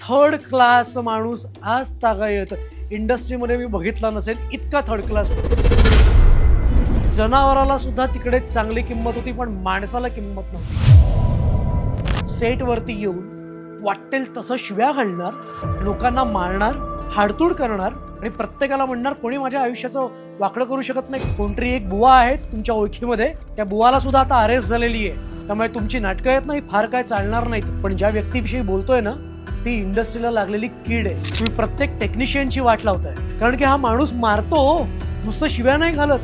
Third class माणूस आज तागायत इंडस्ट्रीमध्ये मी बघितला नसेल इतका थर्ड क्लास. जनावराला सुद्धा तिकडे चांगली किंमत होती पण माणसाला किंमत नव्हती. सेटवरती येऊन वाटेल तसं शिव्या घालणार, लोकांना मारणार, हाडतूड करणार आणि प्रत्येकाला म्हणणार कोणी माझ्या आयुष्याचं वाकडं करू शकत नाही. कोणतरी एक बुवा आहे तुमच्या ओळखीमध्ये, त्या बुवाला सुद्धा आता अरेस्ट झालेली आहे. त्यामुळे तुमची नाटकं आहेत नाही फार काय चालणार नाहीत. पण ज्या व्यक्तीविषयी बोलतोय ना ती इंडस्ट्रीला लागलेली कीड आहे. तुम्ही प्रत्येक टेक्निशियनची वाट लावताय कारण की हा माणूस मारतो, नुसतं शिव्या नाही घालत,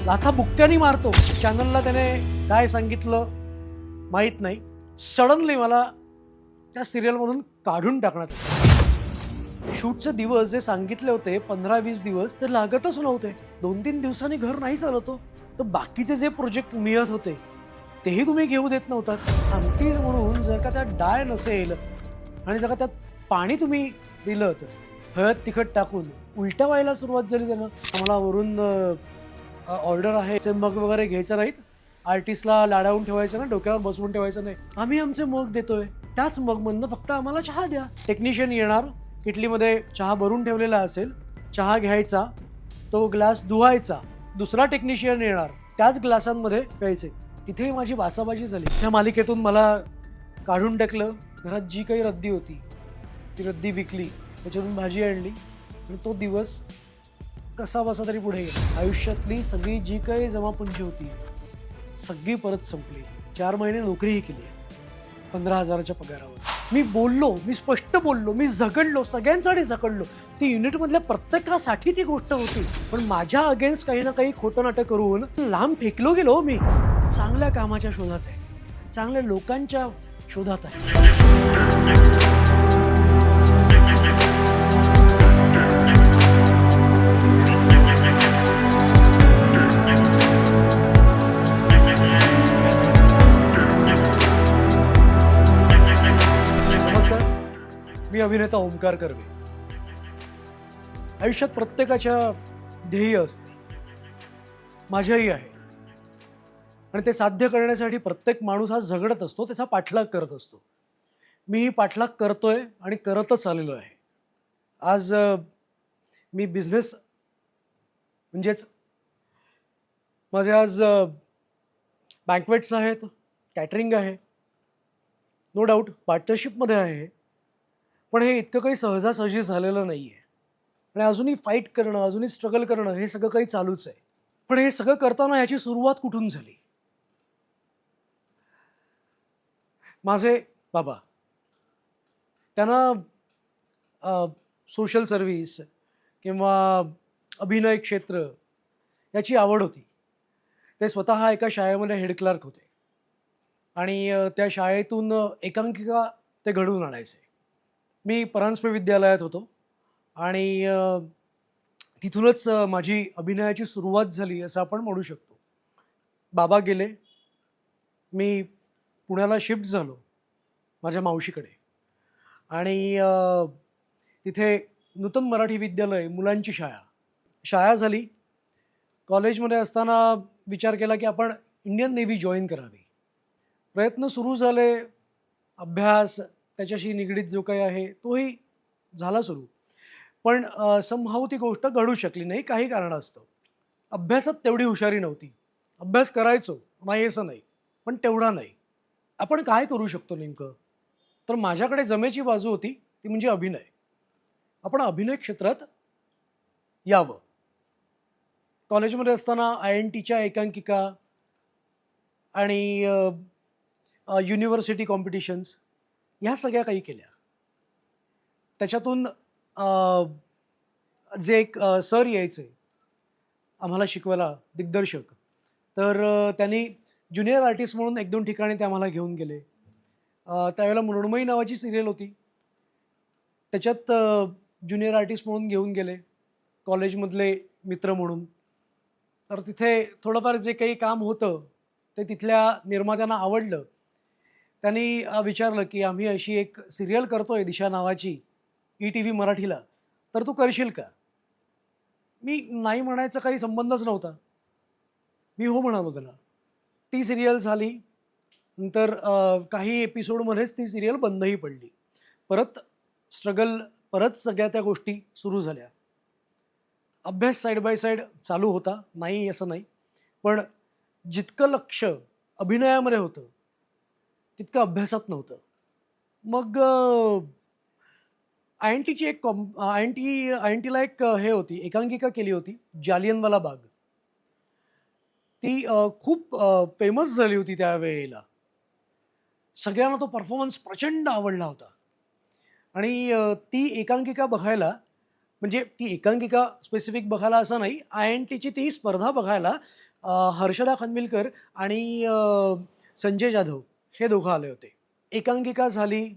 लाथा बुक्क्यानी मारतो. चॅनलला त्याने काय सांगितलं माहीत नाही, सडनली मला त्या सिरियलमधून काढून टाकण्यात आलं. शूटचे दिवस जे सांगितले होते 15-20 दिवस ते लागतच नव्हते. 2-3 दिवसांनी घर नाही चालत हो. तर बाकीचे जे प्रोजेक्ट मिळत होते तेही तुम्ही घेऊ देत नव्हतात. आमटीज म्हणून जर का त्यात डाळ नसेल आणि जर का त्यात पाणी तुम्ही दिलं तर हळद तिखट टाकून उलट्या व्हायला सुरुवात झाली. त्यानं आम्हाला वरून ऑर्डर आहे ते मग वगैरे घ्यायचं नाहीत, आर्टिस्टला लाडावून ठेवायचं ना, डोक्यावर बसवून ठेवायचं नाही. आम्ही आमचे मग देतोय, त्याच मगमधनं फक्त आम्हाला चहा द्या. टेक्निशियन येणार, किटलीमध्ये चहा भरून ठेवलेला असेल, चहा घ्यायचा, तो ग्लास धुवायचा, दुसरा टेक्निशियन येणार, त्याच ग्लासांमध्ये प्यायचे. तिथेही माझी वाचाबाजी झाली. त्या मालिकेतून मला काढून टाकलं. घरात जी काही रद्दी होती ती रद्दी विकली, त्याच्यातून भाजी आणली आणि तो दिवस कसा बसा तरी पुढे गेला. आयुष्यातली सगळी जी काही जमापुंजी होती सगळी परत संपली. 4 महिने नोकरीही केली 15,000च्या पगारावर. मी बोललो, मी स्पष्ट बोललो, मी झगडलो, सगळ्यांसाठी झगडलो. ती युनिटमधल्या प्रत्येकासाठी ती गोष्ट होती. पण माझ्या अगेन्स्ट काही ना काही खोटं नाटक करून लांब फेकलो गेलो. मी चांगल्या कामाच्या शोधात आहे, चांगल्या लोकांच्या शोधात आहे. मी अभिनेता ओमकार कर्वे. आयुष्यात प्रत्येकाच्या ध्येय असते, माझ्याही आहे. आणि ते साध्य करण्यासाठी प्रत्येक माणूस हा झगडत असतो, त्याचा पाठलाग करत असतो. मीही पाठलाग करतोय आणि करतच आलेलो आहे. आज मी बिझनेस म्हणजेच माझे आज बँकवेट्स आहेत, कॅटरिंग आहे, नो डाऊट पार्टनरशिपमध्ये आहे. पण हे इतकं काही सहजासहजी झालेलं नाही आहे. आणि अजूनही फाईट करणं, अजूनही स्ट्रगल करणं हे सगळं काही चालूच आहे. पण हे सगळं करताना ह्याची सुरुवात कुठून झाली? माझे बाबा, त्यांना सोशल सर्व्हिस किंवा अभिनय क्षेत्र याची आवड होती. ते स्वतः एका शाळेमध्ये हेड क्लार्क होते आणि त्या शाळेतून एकांकिका ते घडवून आणायचे. मी परांजपे विद्यालयात होतो आणि तिथूनच माझी अभिनयाची सुरुवात झाली असं आपण म्हणू शकतो. बाबा गेले, मी पुण्याला शिफ्ट झालो माझ्या मावशीकडे आणि तिथे नूतन मराठी विद्यालय मुलांची शाळा झाली. कॉलेजमध्ये असताना विचार केला की आपण इंडियन नेव्ही जॉईन करावी. प्रयत्न सुरू झाले, अभ्यास त्याच्याशी निगडीत जो काही आहे तोही झाला सुरू. पण समहाऊ ती गोष्ट घडू शकली नाही काही कारणास्तव. अभ्यासात तेवढी हुशारी नव्हती. अभ्यास करायचो, नाही असं नाही, पण तेवढा नाही. आपण काय करू शकतो नेमकं? तर माझ्याकडे जमेची बाजू होती, ती म्हणजे अभिनय. आपण अभिनय क्षेत्रात यावं. कॉलेजमध्ये असताना INTच्या एकांकिका आणि युनिव्हर्सिटी कॉम्पिटिशन्स ह्या सगळ्या काही केल्या. त्याच्यातून जे एक सर यायचे आम्हाला शिकवायला, दिग्दर्शक, तर त्यांनी ज्युनियर आर्टिस्ट म्हणून 1-2 ठिकाणी ते आम्हाला घेऊन गेले. त्यावेळेला मृण्मयी नावाची सिरियल होती, त्याच्यात ज्युनियर आर्टिस्ट म्हणून घेऊन गेले, कॉलेजमधले मित्र म्हणून. तर तिथे थोडंफार जे काही काम होतं ते तिथल्या निर्मात्यांना आवडलं. त्यांनी विचारलं की आम्ही अशी एक सिरियल करतोय दिशा नावाची ETV मराठीला, तर तू करशील का? मी नाही म्हणायचा काही संबंधच नव्हता. मी हो म्हणालो त्याला. ती सिरियल झाली. नंतर काही एपिसोडमध्येच ती सिरियल बंदही पडली. परत स्ट्रगल परत सगळ्या त्या गोष्टी सुरू झाल्या. अभ्यास साईड बाय साईड चालू होता, नाही असं नाही. पण जितकं लक्ष अभिनयामध्ये होतं, तितकं अभ्यासात नव्हतं. मग आय-एन-टीची एक आय-एन-टीला एक हे होती, एकांकिका केली होती, जालियनवाला बाग. ती खूप फेमस झाली होती त्यावेळेला. सगळ्यांना तो परफॉर्मन्स प्रचंड आवडला होता. आणि ती एकांकिका बघायला, म्हणजे ती एकांकिका स्पेसिफिक बघायला असं नाही, आय-एन-टीची ती स्पर्धा बघायला हर्षदा खानविलकर आणि संजय जाधव हे दोघं आले होते. एकांकिका झाली.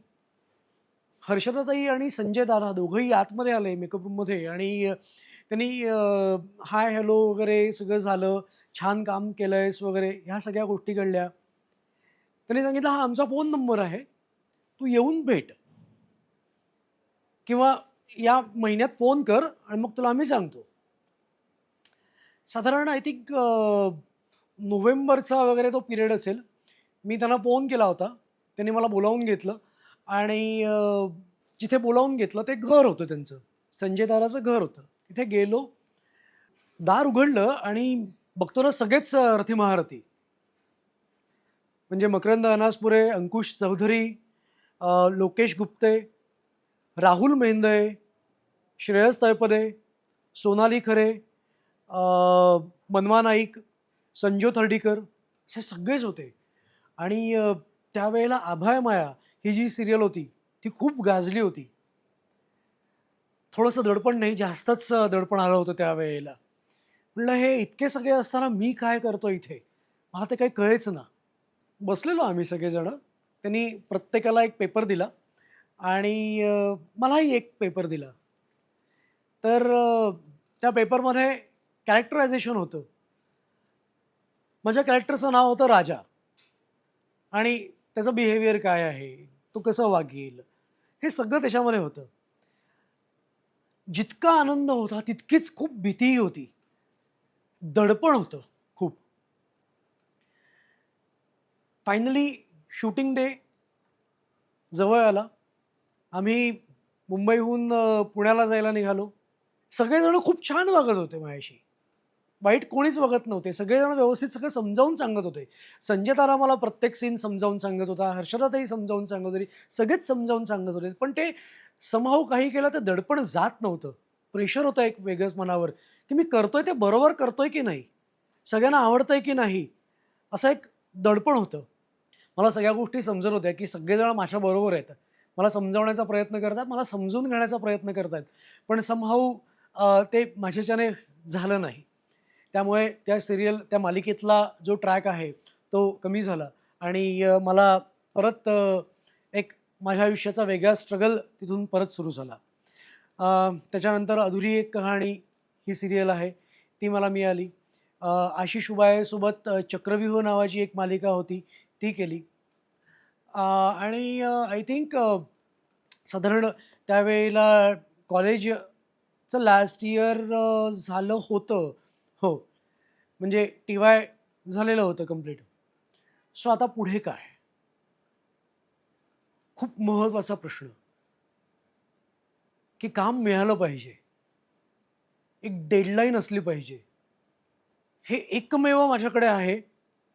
हर्षदाताई आणि संजय दादा दोघंही आतमध्ये आले मेकअप रूममध्ये आणि त्यांनी हाय हॅलो वगैरे सगळं झालं. छान काम केलंयस वगैरे ह्या सगळ्या गोष्टी घडल्या. त्यांनी सांगितलं, हा आमचा फोन नंबर आहे, तू येऊन भेट किंवा या महिन्यात फोन कर आणि मग तुला आम्ही सांगतो. साधारण आय थिंक नोव्हेंबरचा वगैरे तो पिरियड असेल. मी त्यांना फोन केला होता. त्यांनी मला बोलावून घेतलं आणि जिथे बोलावून घेतलं ते घर होतं त्यांचं. संजय दादाचं घर होतं. तिथे गेलो. दार उघडलं आणि बघतो ना सगळेच रथी महारथी. म्हणजे मकरंद अनासपुरे, अंकुश चौधरी, लोकेश गुप्ते, राहुल मेहंदे, श्रेयस तळपदे, सोनाली खरे, मनवा नाईक, संजू थर्डीकर असे सगळेच होते. आणि त्यावेळेला आभाय माया ही जी सिरियल होती ती खूप गाजली होती. थोडंसं दडपण नाही, जास्तच दडपण आलं होतं त्यावेळेला. म्हणलं हे इतके सगळे असताना मी काय करतो इथे, मला ते काही कळेच ना. बसलेलो आम्ही सगळेजणं. त्यांनी प्रत्येकाला एक पेपर दिला आणि मलाही एक पेपर दिला. तर त्या पेपरमध्ये कॅरेक्टरायझेशन होतं. माझ्या कॅरेक्टरचं नाव होतं राजा आणि त्याचं बिहेवियर काय आहे, तो कसं वागेल, हे सगळं त्याच्यामध्ये होतं. जितका आनंद होता तितकीच खूप भीतीही होती, दडपण होतं खूप. फायनली शूटिंग डे जवळ आला. आम्ही मुंबईहून पुण्याला जायला निघालो. सगळेजण खूप छान वागत होते माझ्याशी. वाईट कोणीच वागत नव्हते. सगळेजण व्यवस्थित सगळं समजावून सांगत होते. संजय तारा मला प्रत्येक सीन समजावून सांगत होता. हर्षदाताई समजावून सांगत होती. सगळेच समजावून सांगत होते. पण ते समहाऊ काही केलं तर दडपण जात नव्हतं. प्रेशर होतं एक वेगळंच मनावर, की मी करतोय ते बरोबर करतोय की नाही? सगळ्यांना आवडतंय की नाही? असं एक दडपण होतं. मला सगळ्या गोष्टी समजत होत्या, की सगळेजण माझ्याबरोबर आहेत. मला समजावण्याचा प्रयत्न करतात, मला समजून घेण्याचा प्रयत्न करतायत. पण समहाऊ ते माझ्याच्याने झालं नाही. त्यामुळे त्या मालिकेतला जो ट्रॅक आहे तो कमी झाला आणि मला परत एक माझ्या आयुष्याचा वेगळा स्ट्रगल तिथून परत सुरू झाला. त्याच्यानंतर अधुरी एक कहाणी ही सिरियल आहे, ती मला मिळाली. आशिष उबाळेसोबत चक्रव्यूह नावाची एक मालिका होती, ती केली. आणि आय थिंक साधारण त्यावेळेला कॉलेजचं लास्ट इयर झालं होतं. हो, म्हणजे टी-वाय झालेलं होतं कंप्लीट. सो आता पुढे काय? खूप महत्त्वाचा प्रश्न, की काम मिळालं पाहिजे. एक डेडलाईन असली पाहिजे. हे एकमेव माझ्याकडे आहे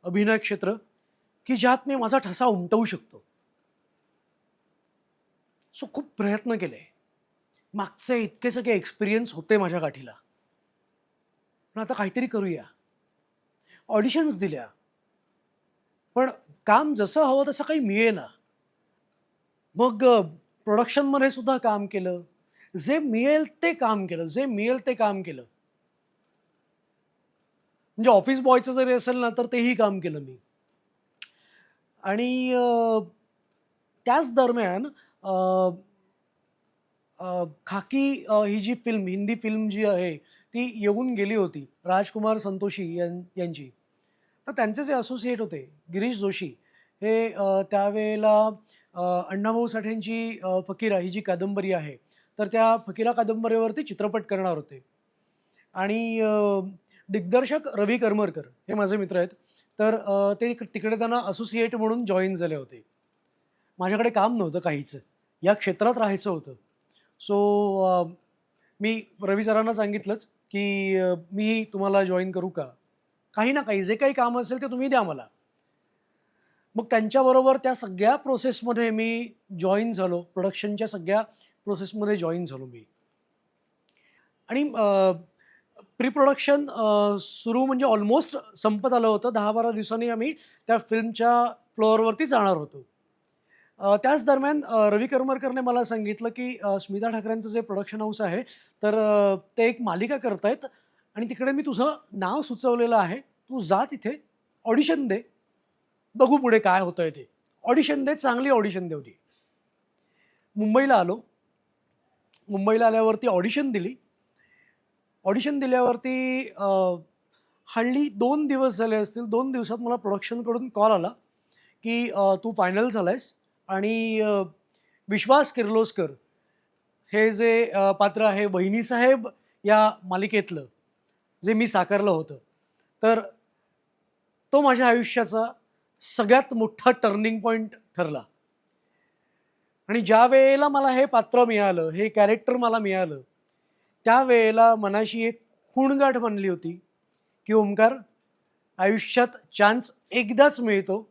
अभिनय क्षेत्र, की ज्यात मी माझा ठसा उमटवू शकतो. सो खूप प्रयत्न केले. मागचे इतके सगळे एक्सपिरियन्स होते माझ्या गाठीला. पण आता काहीतरी करूया. ऑडिशन्स दिल्या. पण काम जसं हवं तसं काही मिळेना. मग प्रोडक्शनमध्ये सुद्धा काम केलं. जे मिळेल ते काम केलं, जे मिळेल ते काम केलं. म्हणजे ऑफिस बॉयचं जरी असेल ना, तर तेही काम केलं मी. आणि त्याच दरम्यान खाकी ही जी फिल्म, हिंदी फिल्म जी आहे, ती येऊन गेली होती. राजकुमार संतोषी यांची. तर त्यांचे जे असोसिएट होते, गिरीश जोशी, हे त्यावेळेला अण्णाभाऊ साठेंची फकीरा ही जी कादंबरी आहे, तर त्या फकीरा कादंबरीवरती चित्रपट करणार होते. आणि दिग्दर्शक रवी करमरकर हे माझे मित्र आहेत. तर ते तिकडे त्यांना असोसिएट म्हणून जॉइन झाले होते. माझ्याकडे काम नव्हतं काहीच. या क्षेत्रात राहायचं होतं. सो मी रवी सरांना सांगितलंच की मी तुम्हाला जॉईन करू का? काही ना काही जे काही काम असेल ते तुम्ही द्या मला. मग त्यांच्याबरोबर त्या सगळ्या प्रोसेसमध्ये मी जॉईन झालो. प्रोडक्शनच्या सगळ्या प्रोसेसमध्ये जॉईन झालो मी. आणि प्री प्रोडक्शन सुरू म्हणजे ऑलमोस्ट संपत आलं होतं. 10-12 दिवसांनी आम्ही त्या फिल्मच्या फ्लोअरवरती जाणार होतो. त्याच दरम्यान रवी करमरकरने मला सांगितलं, की स्मिता ठाकरेंचं जे प्रोडक्शन हाऊस आहे, तर ते एक मालिका करतायत आणि तिकडे मी तुझं नाव सुचवलेलं आहे. तू जा तिथे, ऑडिशन दे. बघू पुढे काय होतंय ते. ऑडिशन दे, चांगली ऑडिशन दे होती. मुंबईला आलो. मुंबईला आल्यावरती ऑडिशन दिली. ऑडिशन दिल्यावरती हार्डली 2 दिवस झाले असतील. 2 दिवसात मला प्रोडक्शनकडून कॉल आला, की तू फायनल झालायस आणि विश्वास किर्लोस्कर हे जे पात्र आहे वहिनीसाहेब या मालिकेतलं, जे मी साकारलं होतं. तर तो माझ्या आयुष्याचा सगळ्यात मोठा टर्निंग पॉइंट ठरला. आणि ज्या वेळेला मला हे पात्र मिळालं, हे कॅरेक्टर मला मिळालं, त्यावेळेला मनाशी एक खूणगाठ बनली होती, की ओमकार, आयुष्यात चान्स एकदाच मिळतो.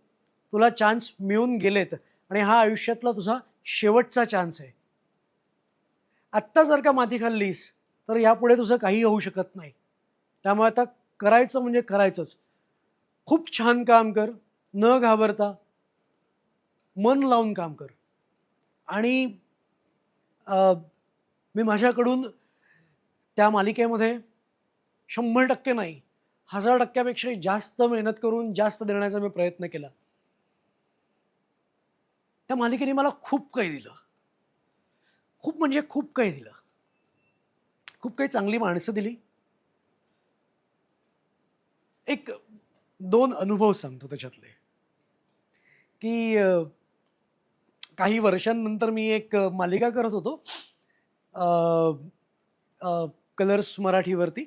तुला चान्स मिळून गेलेत आणि हा आयुष्यातला तुझा शेवटचा चान्स आहे. आत्ता जर का माती खाल्लीस, तर यापुढे तुझं काही होऊ शकत नाही. त्यामुळे आता करायचं म्हणजे करायचंच. खूप छान काम कर, न घाबरता, मन लावून काम कर. आणि मी माझ्याकडून त्या मालिकेमध्ये 100% नाही, 1000% जास्त मेहनत करून जास्त देण्याचा मी प्रयत्न केला. त्या मालिकेने मला खूप काही दिलं. खूप म्हणजे खूप काही दिलं. खूप काही चांगली माणसं दिली. एक 2 अनुभव सांगतो त्याच्यातले, की काही वर्षांनंतर मी एक मालिका करत होतो. कलर्स मराठीवरती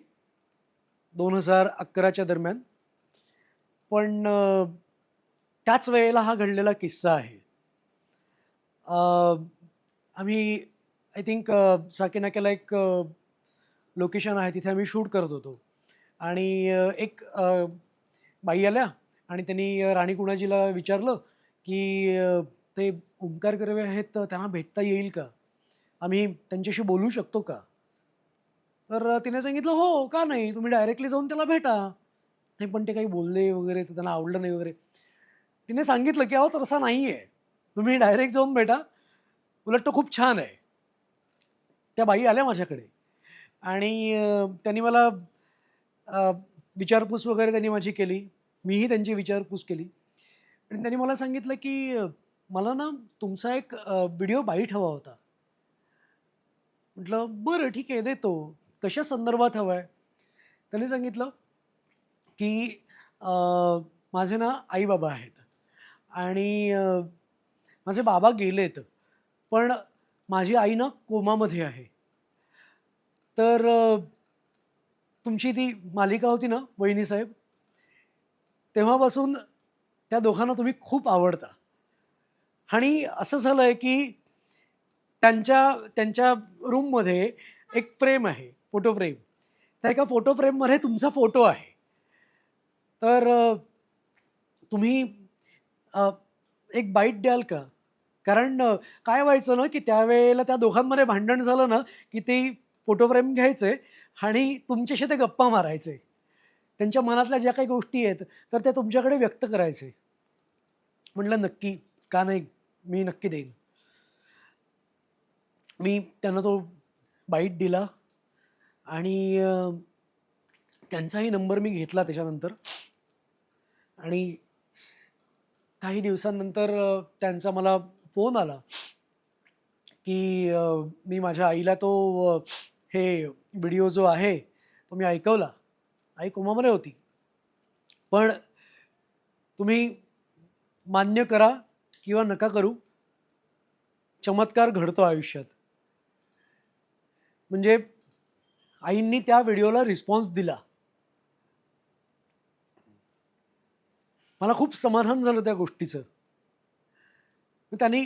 2011च्या दरम्यान. पण त्याच वेळेला हा घडलेला किस्सा आहे. आम्ही आय थिंक साकीनाक्याला एक लोकेशन आहे, तिथे आम्ही शूट करत होतो. आणि एक बाई आल्या आणि त्यांनी राणी कुणाजीला विचारलं, की ते ओंकार कर्वे आहेत, तर त्यांना भेटता येईल का? आम्ही त्यांच्याशी बोलू शकतो का? तर तिने सांगितलं, "हो, का नाही? तुम्ही डायरेक्टली जाऊन त्याला भेटा." नाही, पण ते काही बोलले वगैरे, तर त्यांना आवडलं नाही वगैरे. तिने सांगितलं, की "अहो, तसा नाही आहे. तुम्ही डायरेक्ट जाऊन भेटा. उलट तो खूप छान आहे." त्या बाई आल्या माझ्याकडे आणि त्यांनी मला अ, विचारपूस वगैरे त्यांनी माझी केली. मीही त्यांची विचारपूस केली आणि त्यांनी मला सांगितलं, की "मला ना तुमचा एक व्हिडिओ बाईट हवा होता." म्हटलं, "बरं, ठीक आहे, देतो. कशा संदर्भात हवा आहे?" त्यांनी सांगितलं, की अ, माझे ना आई-बाबा आहेत आणि माझे बाबा गेलेत. पण माझी आई ना कोमामध्ये आहे. तर तुमची ती मालिका होती ना, वहिनी साहेब, तेव्हापासून त्या दोघांना तुम्ही खूप आवडता. आणि असं झालंय, की त्यांच्या त्यांच्या रूममध्ये एक फ्रेम आहे, फोटो फ्रेम. त्या एका फोटो फ्रेममध्ये तुमचा फोटो आहे. तर तुम्ही अ, एक बाईट द्याल का? कारण काय व्हायचं ना, की त्यावेळेला त्या दोघांमध्ये भांडण झालं ना, की ते फोटो फ्रेम घ्यायचे आणि तुमच्याशी ते गप्पा मारायचे. त्यांच्या मनातल्या ज्या काही गोष्टी आहेत, तर त्या तुमच्याकडे व्यक्त करायचे. म्हटलं, "नक्की, का नाही? मी नक्की देईन." मी त्यांना तो बाईट दिला आणि त्यांचाही नंबर मी घेतला त्याच्यानंतर आणि काही दिवसांनंतर त्यांचा मला फोन आला, की मी माझ्या आईला तो हे व्हिडिओ जो आहे, तो मी ऐकवला. आई कोमामध्ये होती. पण तुम्ही मान्य करा किंवा नका करू, चमत्कार घडतो आयुष्यात. म्हणजे आईंनी त्या व्हिडिओला रिस्पॉन्स दिला. मला खूप समाधान झालं त्या गोष्टीचं. मग त्यांनी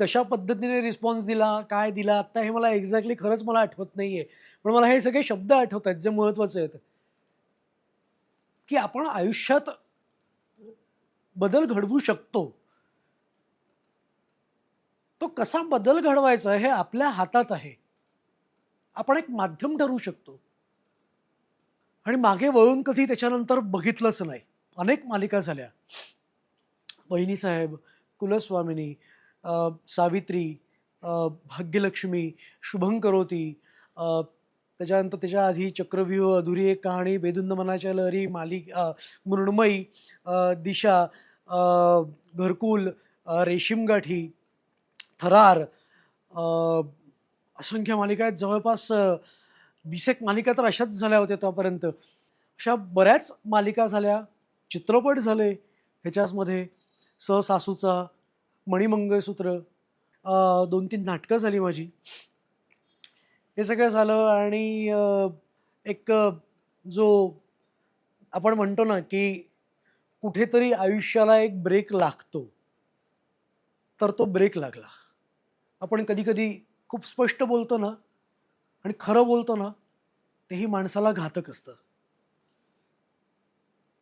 कशा पद्धतीने रिस्पॉन्स दिला, काय दिला, आत्ता हे मला एक्झॅक्टली खरंच मला आठवत नाहीये. पण मला हे सगळे शब्द आठवत आहेत जे महत्त्वाचे आहेत, की आपण आयुष्यात बदल घडवू शकतो. तो कसा बदल घडवायचा हे आपल्या हातात आहे. आपण एक माध्यम ठरवू शकतो. आणि मागे वळून कधी त्याच्यानंतर बघितलंच नाही. अनेक मालिका झाल्या. वहिनी साहेब, कुलस्वामिनी, सावित्री, भाग्यलक्ष्मी, शुभं करोती, त्याच्यानंतर त्याच्या आधी चक्रव्यूह, अधुरी एक कहाणी, बेधुंद मनाच्या लहरी, मृण्मयी, दिशा, घरकुल, रेशीमगाठी, थरार, अ, असंख्य मालिका आहेत. जवळपास 20 एक मालिका तर अशाच झाल्या होत्या तोपर्यंत. अशा बऱ्याच मालिका झाल्या, चित्रपट झाले ह्याच्यामध्ये. सासूचा, मणिमंगळसूत्र, 2-3 नाटकं झाली माझी. हे सगळं झालं आणि एक जो आपण म्हणतो ना, की कुठेतरी आयुष्याला एक ब्रेक लागतो. तर तो ब्रेक लागला. आपण कधी-कधी खूप स्पष्ट बोलतो ना आणि खरं बोलतो ना, तेही माणसाला घातक असतं.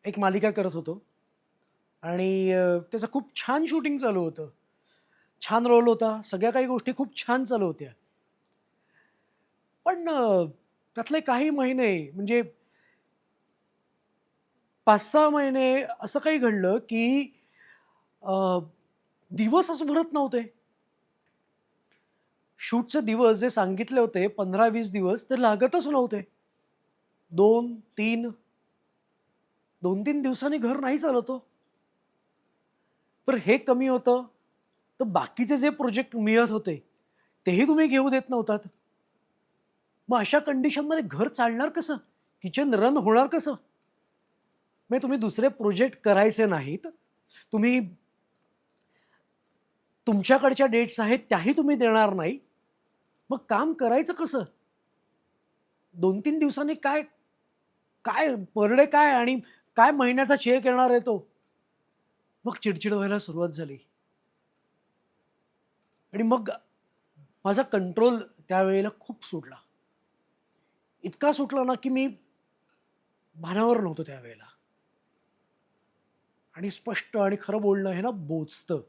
एक मालिका करत होतो आणि त्याचं खूप छान शूटिंग चालू होतं. छान रोल होता. सगळ्या काही गोष्टी खूप छान चालू होत्या. पण त्यातले काही महिने म्हणजे 5-6 महिने असं काही घडलं, की अ, दिवसच भरत नव्हते. शूटचे दिवस जे सांगितले होते 15-20 दिवस ते लागतच नव्हते. 2, 3, 2-3 दिवसांनी घर नाही चालत हो. बरं हे कमी होतं, तर बाकीचे जे प्रोजेक्ट मिळत होते, तेही तुम्ही घेऊ देत नव्हतात. मग अशा कंडिशनमध्ये घर चालणार कसं? किचन रन होणार कसं? म्हणजे तुम्ही दुसरे प्रोजेक्ट करायचे नाहीत. तुम्ही तुमच्याकडच्या डेट्स आहेत त्याही तुम्ही देणार नाही. मग काम करायचं कसं? 2-3 दिवसांनी काय काय पर डे काय आणि काय महिन्याचा चेक येणार आहे तो? मग चिडचिड व्हायला सुरुवात झाली. आणि मग माझा कंट्रोल त्यावेळेला खूप सुटला. इतका सुटला ना, की मी भानावर नव्हतो त्यावेळेला. आणि स्पष्ट आणि खरं बोलणं हे ना बोचतं.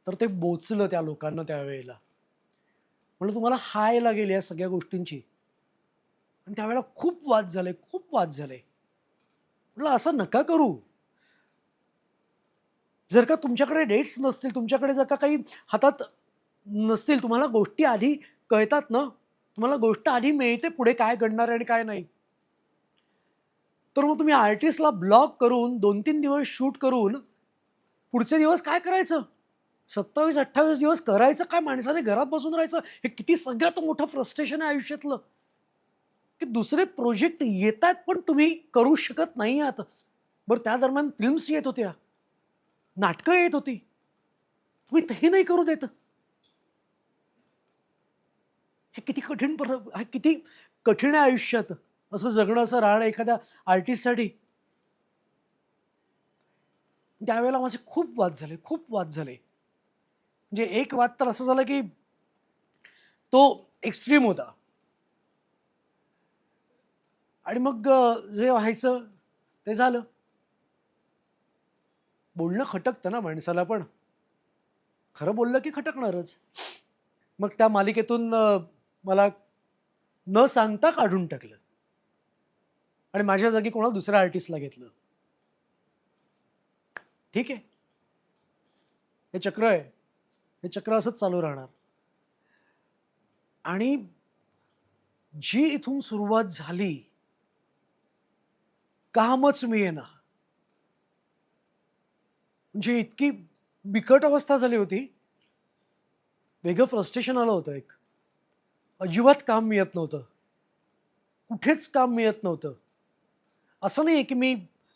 तर ते बोचलं त्या लोकांना त्यावेळेला. म्हणलं तुम्हाला हाय लागेल या सगळ्या गोष्टींची. आणि त्यावेळेला खूप वाद झाले, खूप वाद झाले. म्हटलं असं नका करू. जर का तुमच्याकडे डेट्स नसतील, तुमच्याकडे जर का काही हातात नसतील, तुम्हाला गोष्टी आधी कळतात ना, तुम्हाला गोष्ट आधी मिळते पुढे काय घडणार आहे आणि काय नाही. तर मग तुम्ही आर्टिस्टला ब्लॉक करून 2-3 दिवस शूट करून पुढचे दिवस काय करायचं? 27-28 दिवस करायचं काय? माणसाने घरात बसून राहायचं. हे किती सगळ्यात मोठं फ्रस्ट्रेशन आहे आयुष्यातलं, की दुसरे प्रोजेक्ट येतायत पण तुम्ही करू शकत नाही आहात. बरं त्या दरम्यान फिल्म्स येत होत्या, नाटकं येत होती. तुम्ही तेही नाही करू देत. हे किती कठीण हे किती कठीण आहे आयुष्यात. असं जगणं, असं राहणं एखाद्या आर्टिस्टसाठी. त्यावेळेला माझे खूप वाद झाले, खूप वाद झाले. म्हणजे एक वाद तर असं झालं, की तो एक्स्ट्रीम होता. आणि मग जे व्हायचं ते झालं. बोलणं खटकतं ना माणसाला पण. खरं बोललं की खटकणारच. मग त्या मालिकेतून मला न सांगता काढून टाकलं आणि माझ्या जागी कोणाला दुसऱ्या आर्टिस्टला घेतलं. ठीक आहे. हे चक्र आहे. हे चक्र असंच चालू राहणार. आणि जी इथून सुरुवात झाली, कामच मिळेना. म्हणजे इतकी बिकट अवस्था झाली होती. वेगळं फ्रस्ट्रेशन आलं होतं एक. अजिबात काम मिळत नव्हतं. कुठेच काम मिळत नव्हतं. असं नाहीये की मी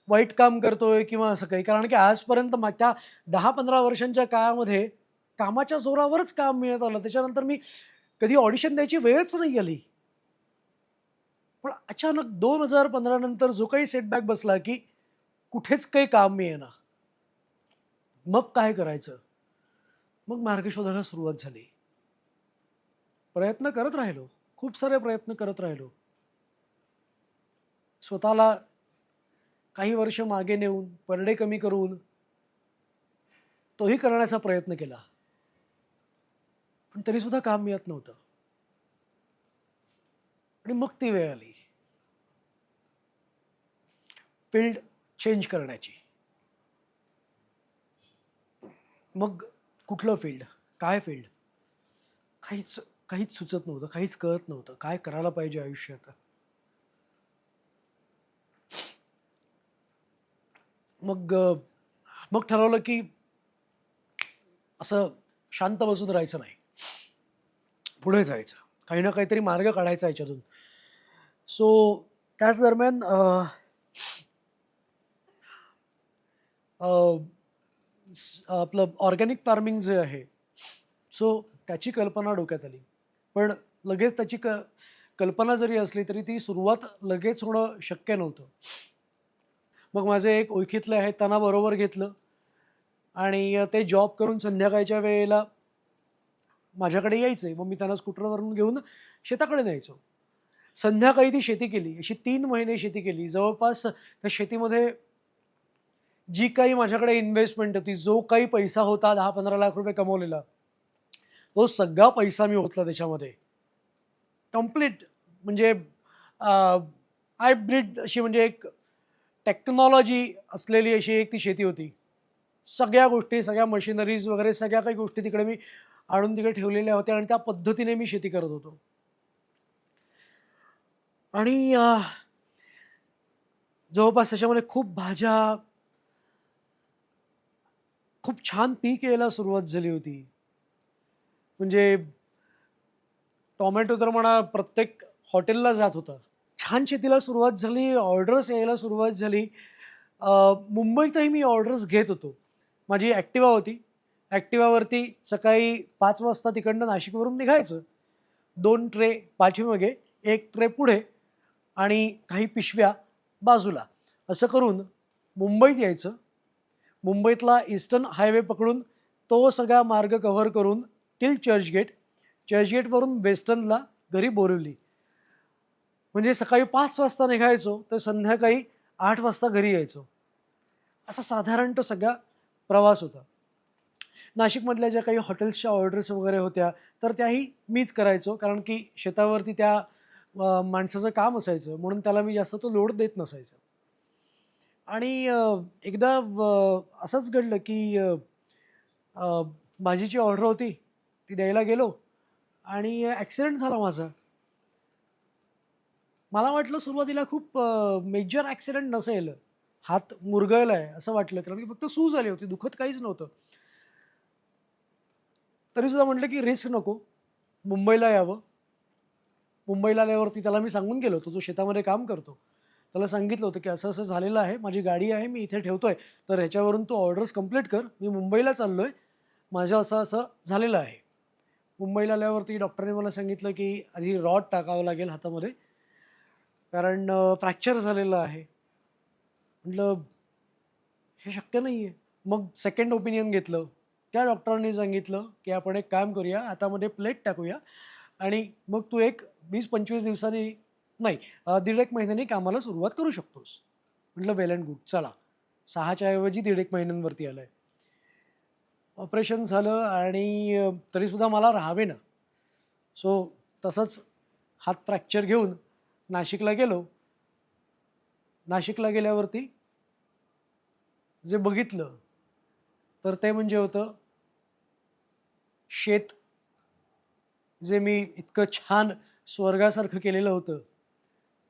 वाईट काम करतोय किंवा असं काही. कारण की आजपर्यंत मागच्या 10-15 वर्षांच्या काळामध्ये कामाच्या जोरावरच काम मिळत आलं. त्याच्यानंतर मी कधी ऑडिशन द्यायची वेळच नाही आली. पण अचानक 2015 नंतर जो काही सेटबॅक बसला, की कुठेच काही काम मिळेना. मग काय करायचं? मग मार्ग शोधायला सुरुवात झाली. प्रयत्न करत राहिलो. खूप सारे प्रयत्न करत राहिलो. स्वतःला काही वर्ष मागे नेऊन, परडे कमी करून तोही करण्याचा प्रयत्न केला. पण तरीसुद्धा काम मिळत नव्हतं. आणि मग ती वेळ आली फील्ड चेंज करण्याची. मग कुठलं फील्ड? काय फील्ड? काहीच काहीच सुचत नव्हतं. काहीच कळत नव्हतं. काय करायला पाहिजे आयुष्यात? मग मग ठरवलं की असं शांत बसून राहायचं नाही. पुढे जायचं. काही ना काहीतरी मार्ग काढायचा याच्यातून. सो त्याच दरम्यान अ, आपलं ऑर्गॅनिक फार्मिंग जे आहे, सो त्याची कल्पना डोक्यात आली. पण लगेच त्याची कल्पना जरी असली तरी ती सुरुवात लगेच होणं शक्य नव्हतं. मग माझे एक ओळखीतले आहेत त्यांना बरोबर घेतलं आणि ते जॉब करून संध्याकाळच्या वेळेला माझ्याकडे यायचे. मग मी त्यांना स्कूटरवरून घेऊन शेताकडे न्यायचो. संध्याकाळी ती शेती केली. अशी 3 महिने शेती केली. जवळपास त्या शेतीमध्ये जी काही माझ्याकडे इन्व्हेस्टमेंट होती, जो काही पैसा होता 10-15 लाख रुपये कमवलेला, तो सगळा पैसा मी ओतला त्याच्यामध्ये. कंप्लीट म्हणजे हायब्रिड अशी म्हणजे एक टेक्नॉलॉजी असलेली अशी एक ती शेती होती. सगळ्या गोष्टी, सगळ्या मशिनरीज वगैरे सगळ्या काही गोष्टी तिकडे मी आणून तिकडे ठेवलेल्या होत्या आणि त्या पद्धतीने मी शेती करत होतो. आणि जवळपास त्याच्यामध्ये खूप भाज्या, खूप छान पीक यायला सुरुवात झाली होती. म्हणजे टोमॅटो तर म्हणा प्रत्येक हॉटेलला जात होता. छान शेतीला सुरुवात झाली, ऑर्डर्स यायला सुरुवात झाली. अ, मुंबईतही मी ऑर्डर्स घेत होतो. माझी ॲक्टिवा होती. ॲक्टिवावरती सकाळी 5 वाजता तिकडनं नाशिकवरून निघायचं. 2 ट्रे पाठीमागे, 1 ट्रे पुढे आणि काही पिशव्या बाजूला. असं करून मुंबईत यायचं. मुंबईतला ईस्टर्न हायवे पकडून तो सगळा मार्ग कव्हर करून टिल चर्चगेट, चर्चगेटवरून वेस्टर्नला घरी बोरिवली. म्हणजे सकाळी 5 वाजता निघायचो तर संध्याकाळी 8 वाजता घरी यायचो. असा साधारण तो सगळा प्रवास होता. नाशिकमधल्या ज्या काही हॉटेल्सच्या ऑर्डर्स वगैरे होत्या, तर त्याही मीच करायचो. कारण की शेतावरती त्या माणसाचं काम असायचं म्हणून त्याला मी जास्त तो लोड देत नसायचो. आणि एकदा असंच घडलं की अ, भाजीची ऑर्डर होती, ती द्यायला गेलो आणि ॲक्सिडेंट झाला माझा. मला वाटलं सुरुवातीला खूप मेजर ॲक्सिडेंट नसेल. हात मुरगळलाय असं वाटलं, कारण की फक्त सूज आली होती, दुखत काहीच नव्हतं. तरीसुद्धा म्हटलं की रिस्क नको, मुंबईला यावं. मुंबईला आल्यावरती त्याला मी सांगून गेलो होतो, जो शेतामध्ये काम करतो. त्याला सांगितलं होतं की असं-असं झालेलं आहे, माझी गाडी आहे, मी इथे ठेवतोय, तर ह्याच्यावरून तू ऑर्डर्स कंप्लीट कर. मी मुंबईला चाललोय, माझं असं-असं झालेलं आहे. मुंबईला आल्यावरती डॉक्टरने मला सांगितलं की आधी रॉड टाकावं लागेल हातामध्ये, कारण फ्रॅक्चर झालेलं आहे. म्हटलं हे शक्य नाहीये. मग सेकंड ओपिनियन घेतलं. त्या डॉक्टरांनी सांगितलं, की आपण एक काम करूया, हातामध्ये प्लेट टाकूया आणि मग तू एक 20-25 दिवसांनी नाही 1.5 महिन्यांनी कामाला सुरुवात करू शकतोस. म्हटलं वेल एंड गुड. चला 6च्या ऐवजी 1.5 महिन्यांवरती आलंय. ऑपरेशन झालं आणि तरीसुद्धा मला राहावेना. सो तसंच हात फ्रॅक्चर घेऊन नाशिकला गेलो. नाशिकला गेल्यावरती जे बघितलं, तर ते म्हणजे होतं शेत, जे मी इतकं छान स्वर्गासारखं केलेलं होतं.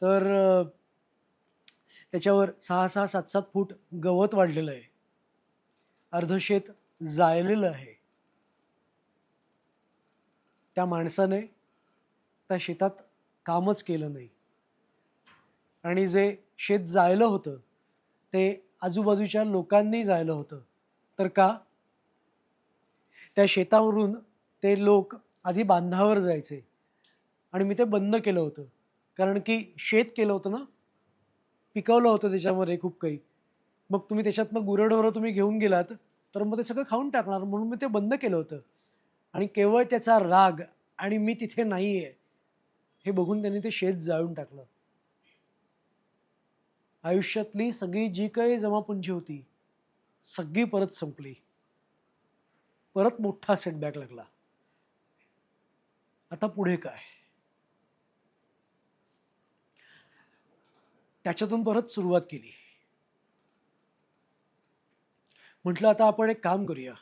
तर त्याच्यावर 6-6, 7-7 फूट गवत वाढलेलं आहे. अर्धं शेत जाळलेलं आहे. त्या माणसाने त्या शेतात कामच केलं नाही आणि जे शेत जाळलं होतं, ते आजूबाजूच्या लोकांनी जाळलं होतं. तर का? त्या शेतावरून ते लोक आधी बांधावर जायचे आणि मी ते बंद केलं होतं. कारण की शेत केलं होतं ना, पिकवलं होतं त्याच्यामध्ये खूप काही. मग तुम्ही त्याच्यातनं गुरंढोरं तुम्ही घेऊन गेलात, तर मग ते सगळं खाऊन टाकणार, म्हणून मी ते बंद केलं होतं. आणि केवळ त्याचा राग आणि मी तिथे नाही आहे हे बघून त्यांनी ते शेत जाळून टाकलं. आयुष्यातली सगळी जी काही जमापुंजी होती सगळी परत संपली. परत मोठा सेटबॅक लागला. आता पुढे काय? त्याच्यातून परत सुरुवात केली. म्हटलं आता आपण एक काम करूया.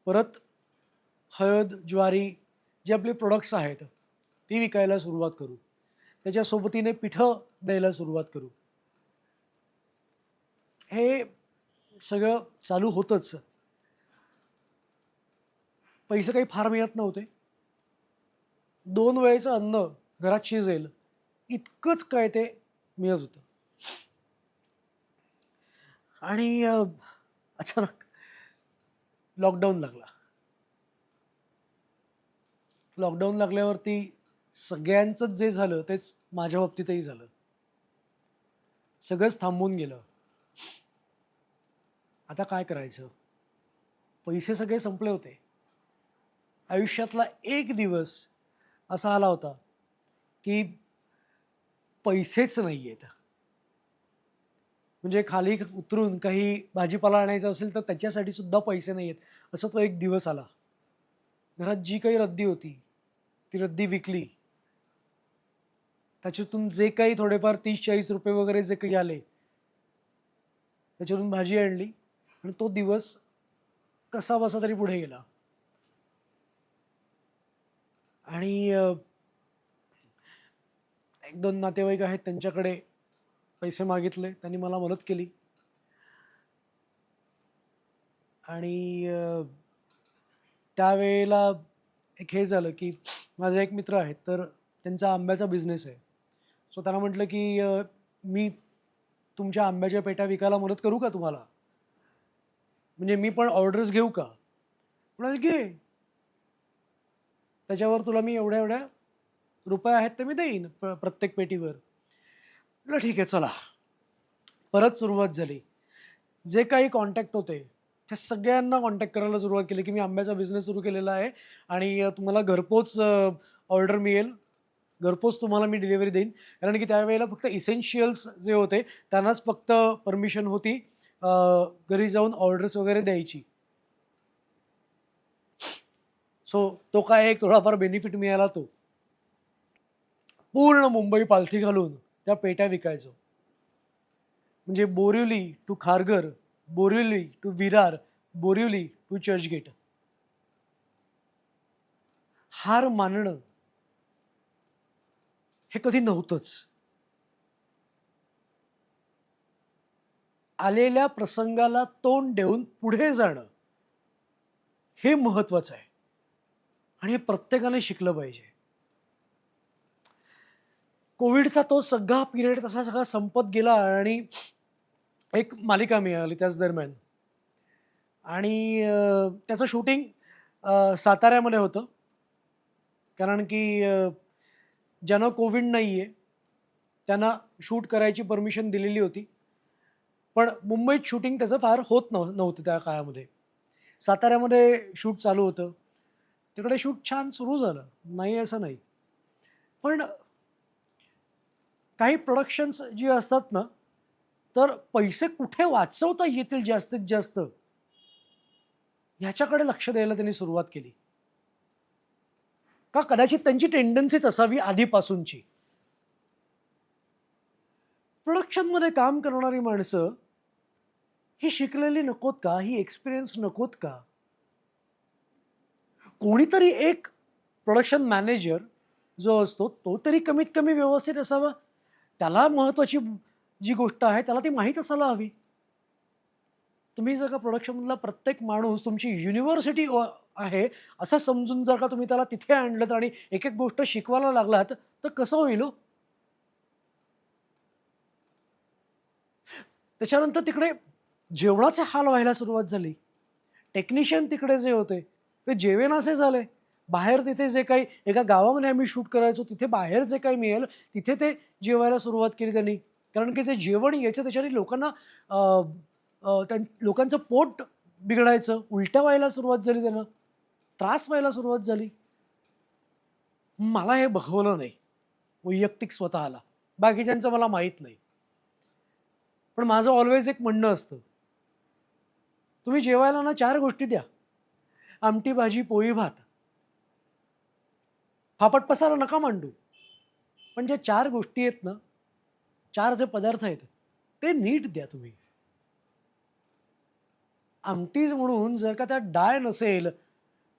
परत हळद, ज्वारी जे आपले प्रोडक्ट्स आहेत ती विकायला सुरुवात करू. त्याच्या सोबतीने पिठं द्यायला सुरुवात करू. हे सगळं चालू होतंच. पैसे काही फार मिळत नव्हते. 2 वेळेचं अन्न घरात शिजेल इतकंच काय ते मिळत होतं. आणि अचानक लॉकडाऊन लागला. लॉकडाऊन लागल्यावरती सगळ्यांचंच जे झालं तेच माझ्या बाबतीतही झालं. सगळंच थांबून गेलं. आता काय करायचं? पैसे सगळे संपले होते. आयुष्यातला एक दिवस असा आला होता की पैसेच नाही आहेत. म्हणजे खाली उतरून काही भाजीपाला आणायचा असेल तर त्याच्यासाठी सुद्धा पैसे नाही आहेत. असा तो एक दिवस आला. घरात जी काही रद्दी होती ती रद्दी विकली. त्याच्यातून जे काही थोडेफार 30-40 रुपये वगैरे जे काही आले त्याच्यातून भाजी आणली आणि तो दिवस कसा बसा तरी पुढे गेला. आणि 1-2 नातेवाईक आहेत त्यांच्याकडे पैसे मागितले. त्यांनी मला मदत केली. आणि त्यावेळेला एक हे झालं की माझे एक मित्र आहेत तर त्यांचा आंब्याचा बिझनेस आहे. सो त्यांना म्हटलं की मी तुमच्या आंब्याच्या पेट्या विकायला मदत करू का तुम्हाला? म्हणजे मी पण ऑर्डर्स घेऊ का? म्हणाले घे. त्याच्यावर तुला मी एवढ्या एवढ्या रुपये आहेत ते मी देईन प्रत्येक पेटीवर. म्हटलं ठीक आहे चला. परत सुरुवात झाली. जे काही कॉन्टॅक्ट होते त्या सगळ्यांना कॉन्टॅक्ट करायला सुरुवात केली की मी आंब्याचा बिझनेस सुरू केलेला आहे आणि तुम्हाला घरपोच ऑर्डर मिळेल. घरपोच तुम्हाला मी डिलिव्हरी देईन. कारण की त्यावेळेला फक्त इसेन्शियल्स जे होते त्यांनाच फक्त परमिशन होती घरी जाऊन ऑर्डर्स वगैरे द्यायची. सो तो काय एक थोडाफार बेनिफिट मिळाला तो. पूर्ण मुंबई पालथी घालून त्या पेट्या विकायचो. म्हणजे Borivali to Kharghar, Borivali to Virar, Borivali to Churchgate. हार मानणं हे कधी नव्हतंच. आलेल्या प्रसंगाला तोंड देऊन पुढे जाणं हे महत्वाचं आहे आणि हे प्रत्येकाने शिकलं पाहिजे. कोविडचा तो सगळा पिरियड तसा सगळा संपत गेला आणि एक मालिका मिळाली त्याच दरम्यान. आणि त्याचं शूटिंग साताऱ्यामध्ये होतं. कारण की ज्यांना कोविड नाही आहे त्यांना शूट करायची परमिशन दिलेली होती. पण मुंबईत शूटिंग त्याचं फार होत नव्हतं त्या काळामध्ये. साताऱ्यामध्ये शूट चालू होतं. तिकडे शूट छान सुरू झालं, नाही असं नाही. पण काही प्रोडक्शन्स जी असतात ना तर पैसे कुठे वाचवता येतील जास्तीत जास्त ह्याच्याकडे लक्ष द्यायला त्यांनी सुरुवात केली. का कदाचित त्यांची टेंडन्सीच असावी आधीपासूनची. प्रोडक्शनमध्ये काम करणारी माणसं ही शिकलेली नकोत का? ही एक्सपिरियन्स नकोत का? कोणीतरी एक प्रोडक्शन मॅनेजर जो असतो तो तरी कमीत कमी व्यवस्थित असावा. त्याला महत्त्वाची जी गोष्ट आहे त्याला ती माहीत असायला हवी. तुम्ही जर का प्रोडक्शनमधला प्रत्येक माणूस तुमची युनिव्हर्सिटी आहे असं समजून जर का तुम्ही त्याला तिथे आणलं आणि एक एक गोष्ट शिकवायला लागलात तर कसं होईल हो? त्याच्यानंतर तिकडे जेवणाचे हाल व्हायला सुरुवात झाली. टेक्निशियन तिकडे जे होते ते जेवेनासे झाले. बाहेर तिथे जे काही एका गावामध्ये आम्ही शूट करायचो तिथे बाहेर जे काही मिळेल तिथे ते जेवायला सुरुवात केली त्यांनी. कारण की ते जेवण यायचं त्याच्याने लोकांना लोकांचं पोट बिघडायचं, उलट्या व्हायला सुरुवात झाली, त्यानं त्रास व्हायला सुरुवात झाली. मला हे बघवलं नाही वैयक्तिक स्वतःला, बाकीच्यांचं मला माहीत नाही. पण माझं ऑलवेज एक म्हणणं असतं, तुम्ही जेवायला ना 4 गोष्टी द्या. आमटी, भाजी, पोळी, भात. फापट पसारा नका मांडू. पण ज्या 4 गोष्टी आहेत ना, 4 जे पदार्थ आहेत, ते नीट द्या तुम्ही. आमटीच म्हणून जर का त्यात डाळ नसेल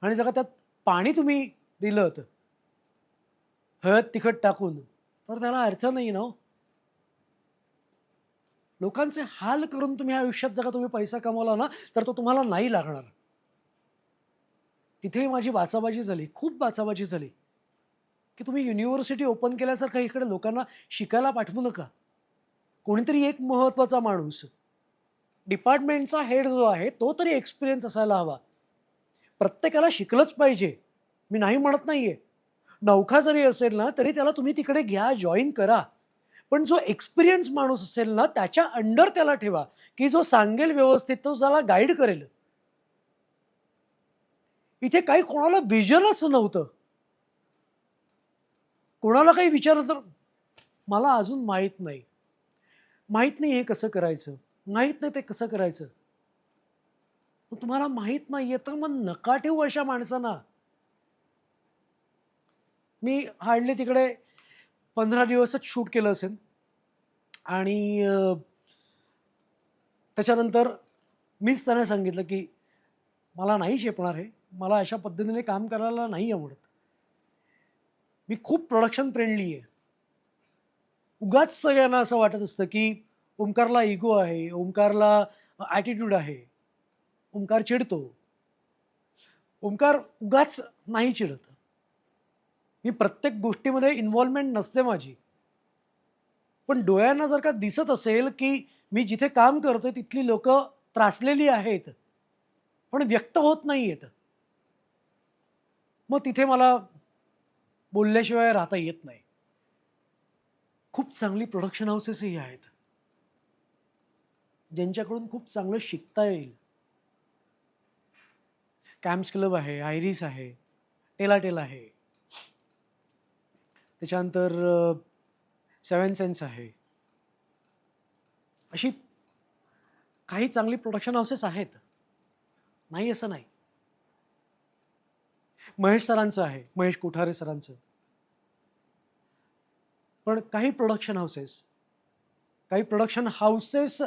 आणि जर का त्यात पाणी तुम्ही दिलंत, हळद तिखट टाकून, तर त्याला अर्थ नाही ना हो. लोकांचे हाल करून तुम्ही आयुष्यात जर का तुम्ही पैसा कमवला ना, तर तो तुम्हाला नाही लागणार. तिथेही माझी बाचाबाची झाली, खूप बाचाबाची झाली, की तुम्ही युनिव्हर्सिटी ओपन केल्यासारखं इकडे लोकांना शिकायला पाठवू नका. कोणीतरी एक महत्त्वाचा माणूस, डिपार्टमेंटचा हेड जो आहे, तो तरी एक्सपिरियन्स असायला हवा. प्रत्येकाला शिकलंच पाहिजे, मी नाही म्हणत नाहीये. नवखा जरी असेल ना, तरी त्याला तुम्ही तिकडे घ्या, जॉइन करा. पण जो एक्सपिरियन्स माणूस असेल ना, त्याच्या अंडर त्याला ठेवा, की जो सांगेल व्यवस्थित, तो त्याला गाईड करेल. इथे काही कोणाला व्हिजनच नव्हतं. कोणाला काही विचारलं तर मला अजून माहीत नाही. माहीत नाही हे कसं करायचं, माहीत नाही ते कसं करायचं. मग तुम्हाला माहीत नाहीये तर मग नका ठेवू अशा माणसांना. मी हार्डली तिकडे 15 दिवसच शूट केलं असेल आणि त्याच्यानंतर मीच त्यांना सांगितलं, की मला नाही झेपणार हे. मला अशा पद्धतीने काम करायला नाही आवडत. मी खूप प्रोडक्शन फ्रेंडली आहे. उगाच सगळ्यांना असं वाटत असतं, की ओमकारला इगो आहे, ओमकारला ॲटिट्यूड आहे, ओमकार चिडतो. ओमकार उगाच नाही चिडत. मी प्रत्येक गोष्टीमध्ये इन्व्हॉल्वमेंट नसते माझी. पण डोळ्यांना जर का दिसत असेल, की मी जिथे काम करतोय तिथली लोकं त्रासलेली आहेत, पण व्यक्त होत नाहीयेत, मग तिथे मला बोलल्याशिवाय राहता येत नाही. खूप चांगली प्रोडक्शन हाऊसेसही आहेत, ज्यांच्याकडून खूप चांगलं शिकता येईल. कॅम्प्स क्लब आहे, आयरिस आहे, टेलाटेल आहे. त्याच्यानंतर सेवन सेन्स आहे. अशी काही चांगली प्रोडक्शन हाऊसेस आहेत, नाही असं नाही. महेश सरांचं आहे, महेश कोठारे सरांचं. पण काही प्रोडक्शन हाऊसेस